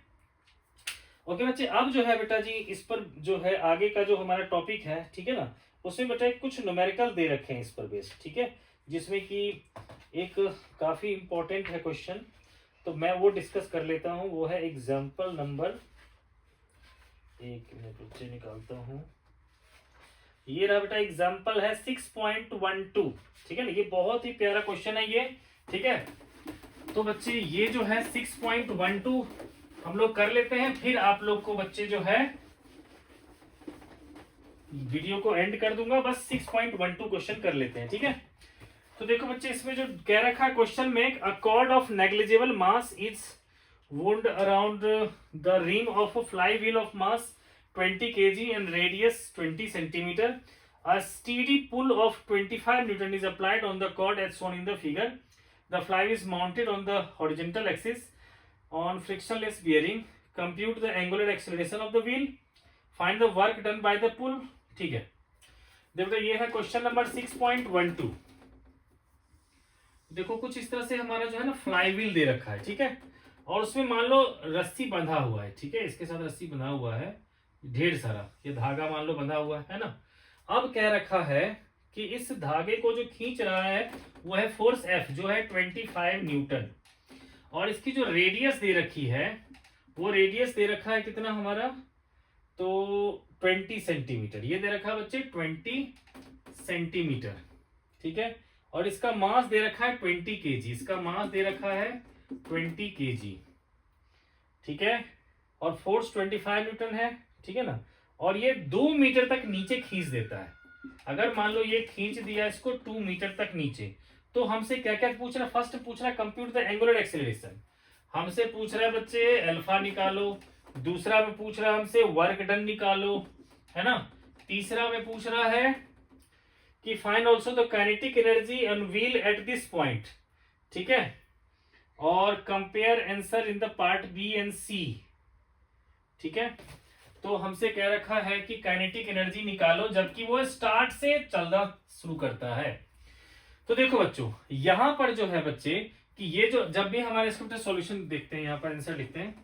A: ओके बच्चे, अब जो है बेटा जी इस पर जो है आगे का जो हमारा टॉपिक है, ठीक है ना, उसमें बेटा कुछ न्यूमेरिकल दे रखे हैं इस पर बेस्ड, ठीक है, जिसमें कि एक काफी इंपॉर्टेंट है क्वेश्चन, तो मैं वो डिस्कस कर लेता हूं। वो है एग्जाम्पल नंबर, एक मिनट बच्चे निकालता हूं, ये रहा बेटा एग्जाम्पल है 6.12, ठीक है ना। ये बहुत ही प्यारा क्वेश्चन है ये, ठीक है। तो बच्चे ये जो है 6.12 हम लोग कर लेते हैं, फिर आप लोग को बच्चे जो है वीडियो को एंड कर दूंगा, बस 6.12 क्वेश्चन कर लेते हैं, ठीक है। तो देखो बच्चे इसमें जो कह रखा है क्वेश्चन में, अ cord of negligible mass is wound around the rim of a flywheel of mass 20 kg and radius 20 centimeter. A steady pull of 25 Newton is applied on the cord as shown in the figure. The flywheel is mounted on the horizontal axis on frictionless bearing. Compute the angular acceleration of the wheel. Find the work done by the pull. ठीक है, देखो ये है question number 6.12। देखो कुछ इस तरह से हमारा जो है ना फ्लाईव्हील दे रखा है, ठीक है, और उसमें मान लो रस्सी बंधा हुआ है, ठीक है, इसके साथ रस्सी बंधा हुआ है ढेर सारा, ये धागा मान लो बंधा हुआ है ना। अब कह रखा है कि इस धागे को जो खींच रहा है वो है फोर्स एफ जो है 25 न्यूटन, और इसकी जो रेडियस दे रखी है वो रेडियस दे रखा है कितना हमारा, तो 20 सेंटीमीटर, ये दे रखा है बच्चे 20 सेंटीमीटर, ठीक है। और इसका मास दे रखा है 20 केजी, इसका मास दे रखा है 20 केजी, ठीक है, और फोर्स 25 न्यूटन है, ठीक है ना। और ये 2 मीटर तक नीचे खींच देता है। अगर मान लो ये खींच दिया इसको 2 मीटर तक नीचे, तो हमसे क्या क्या पूछ रहा है, फर्स्ट पूछ रहा है कंप्यूट द एंगुलर एक्सेलरेशन, हमसे पूछ रहा है बच्चे अल्फा निकालो, दूसरा में पूछ रहा है हमसे वर्क डन निकालो, है ना, तीसरा में पूछ रहा है कि find also the kinetic energy on wheel at this point, ठीक है, और compare answer in the part B and C, ठीक है। तो हमसे कह रखा है कि काइनेटिक एनर्जी निकालो जबकि वो स्टार्ट से चलना शुरू करता है। तो देखो बच्चों यहां पर जो है बच्चे कि ये जो जब भी हमारे इसके सॉल्यूशन देखते हैं, यहाँ पर आंसर लिखते हैं,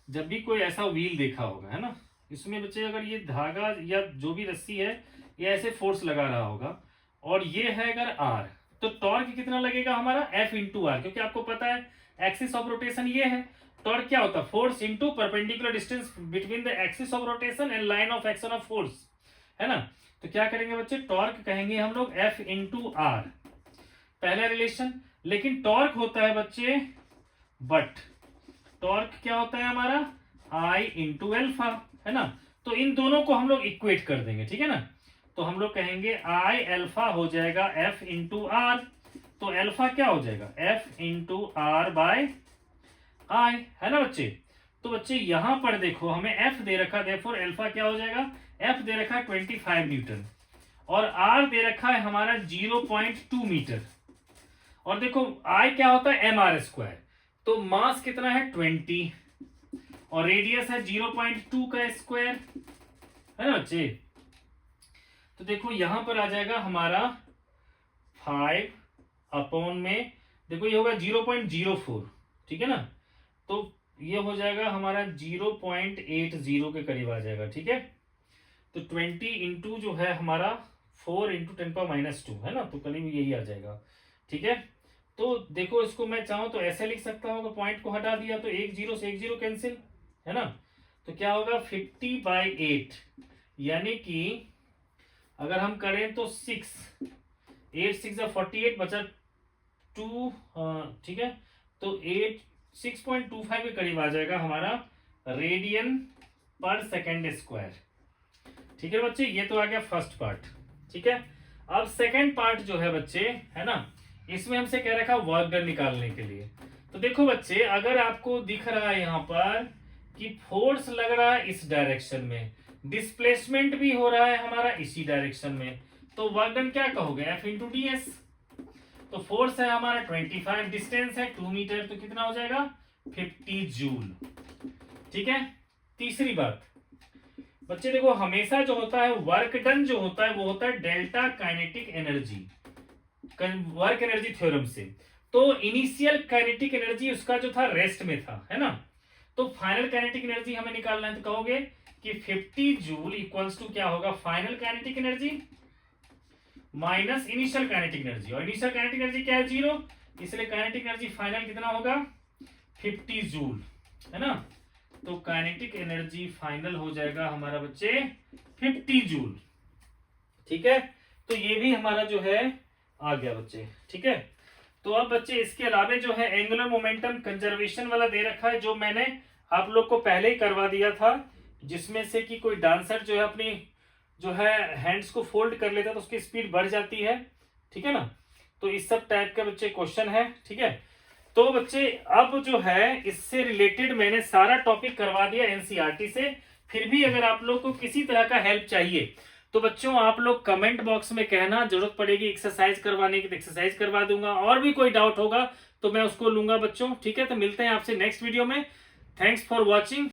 A: जब भी कोई ऐसा व्हील देखा होगा, है ना, इसमें बच्चे अगर ये धागा या जो भी रस्सी है ये ऐसे फोर्स लगा रहा होगा, और ये है अगर आर, तो टॉर्क कितना लगेगा हमारा एफ इंटू आर, क्योंकि आपको पता है एक्सिस ऑफ रोटेशन ये है, टॉर्क क्या होता है? Force into perpendicular distance between the axis of rotation and line of action of force, है ना। तो क्या करेंगे बच्चे, टॉर्क कहेंगे हम लोग F इंटू आर, पहला रिलेशन। लेकिन टॉर्क होता है बच्चे, बट टॉर्क क्या होता है हमारा, I इंटू एल्फा, है ना। तो इन दोनों को हम लोग इक्वेट कर देंगे, ठीक है ना। तो हम लोग कहेंगे I एल्फा हो जाएगा F इंटू आर, तो एल्फा क्या हो जाएगा, F into R by I, है ना बच्चे। तो बच्चे यहां पर देखो हमें F दे रखा, देयरफॉर एल्फा क्या हो जाएगा, F दे रखा है 25 न्यूटन और R दे रखा है हमारा 0.2 मीटर। और देखो I क्या होता है, mr², तो मास कितना है 20 और रेडियस है 0.2 का स्क्वायर, है ना बच्चे। तो देखो यहां पर आ जाएगा हमारा 5 अपॉन में, देखो ये होगा 0.04, ठीक है ना। तो ये हो जाएगा हमारा 0.80 के करीब आ जाएगा, ठीक है। तो 20 इंटू जो है हमारा 4 इंटू 10⁻², है ना, तो करीब यही आ जाएगा, ठीक है। तो देखो इसको मैं चाहूं तो ऐसे लिख सकता हूं, तो पॉइंट को हटा दिया तो 1 0 से 1 0 कैंसिल, है ना। तो क्या होगा 50/8, यानी कि अगर हम करें तो 8 6 48 बचा 2, ठीक है। तो 6.25 के करीब आ जाएगा हमारा रेडियन पर सेकेंड स्क्वायर, ठीक है बच्चे। ये तो आ गया फर्स्ट पार्ट, ठीक है। अब सेकेंड पार्ट जो है बच्चे, है ना, इसमें हमसे कह रखा वर्क डन निकालने के लिए। तो देखो बच्चे, अगर आपको दिख रहा है यहाँ पर कि फोर्स लग रहा है इस डायरेक्शन में, डिस्प्लेसमेंट भी हो रहा है हमारा इसी डायरेक्शन में, तो वर्क डन क्या कहोगे, F इंटू डी एस। तो फोर्स है हमारा 25, डिस्टेंस है 2 मीटर, तो कितना हो जाएगा 50 जूल, ठीक है। तीसरी बात बच्चे, देखो हमेशा जो होता है वर्क डन जो होता है वो होता है delta kinetic energy, work energy theorem से। तो इनिशियल काइनेटिक एनर्जी उसका जो था रेस्ट में था, है ना। तो फाइनल काइनेटिक एनर्जी हमें निकालना है, तो कहोगे कि 50 जूल इक्वल्स टू क्या होगा, final kinetic energy minus initial kinetic energy, और इनिशियल काइनेटिक एनर्जी क्या है 0, इसलिए काइनेटिक एनर्जी फाइनल कितना होगा 50 जूल, है ना। तो काइनेटिक एनर्जी फाइनल हो जाएगा हमारा बच्चे 50 जूल, ठीक है। तो ये भी हमारा जो है आ गया बच्चे, ठीक है। तो अब बच्चे इसके अलावा जो है एंगुलर मोमेंटम कंजर्वेशन वाला दे रखा है, जो मैंने आप लोग को पहले ही करवा दिया था, जिसमें से कि कोई डांसर जो है अपनी जो है हैंड्स को फोल्ड कर लेता है तो उसकी स्पीड बढ़ जाती है, ठीक है ना। तो इस सब टाइप का बच्चे क्वेश्चन है, ठीक है। तो बच्चे अब जो है इससे रिलेटेड मैंने सारा टॉपिक करवा दिया एनसीईआरटी से। फिर भी अगर आप लोग को किसी तरह का हेल्प चाहिए तो बच्चों आप लोग कमेंट बॉक्स में कहना, जरूरत पड़ेगी एक्सरसाइज करवाने की तो एक्सरसाइज करवा दूंगा, और भी कोई डाउट होगा तो मैं उसको लूंगा बच्चों, ठीक है। तो मिलते हैं आपसे नेक्स्ट वीडियो में। Thanks for watching.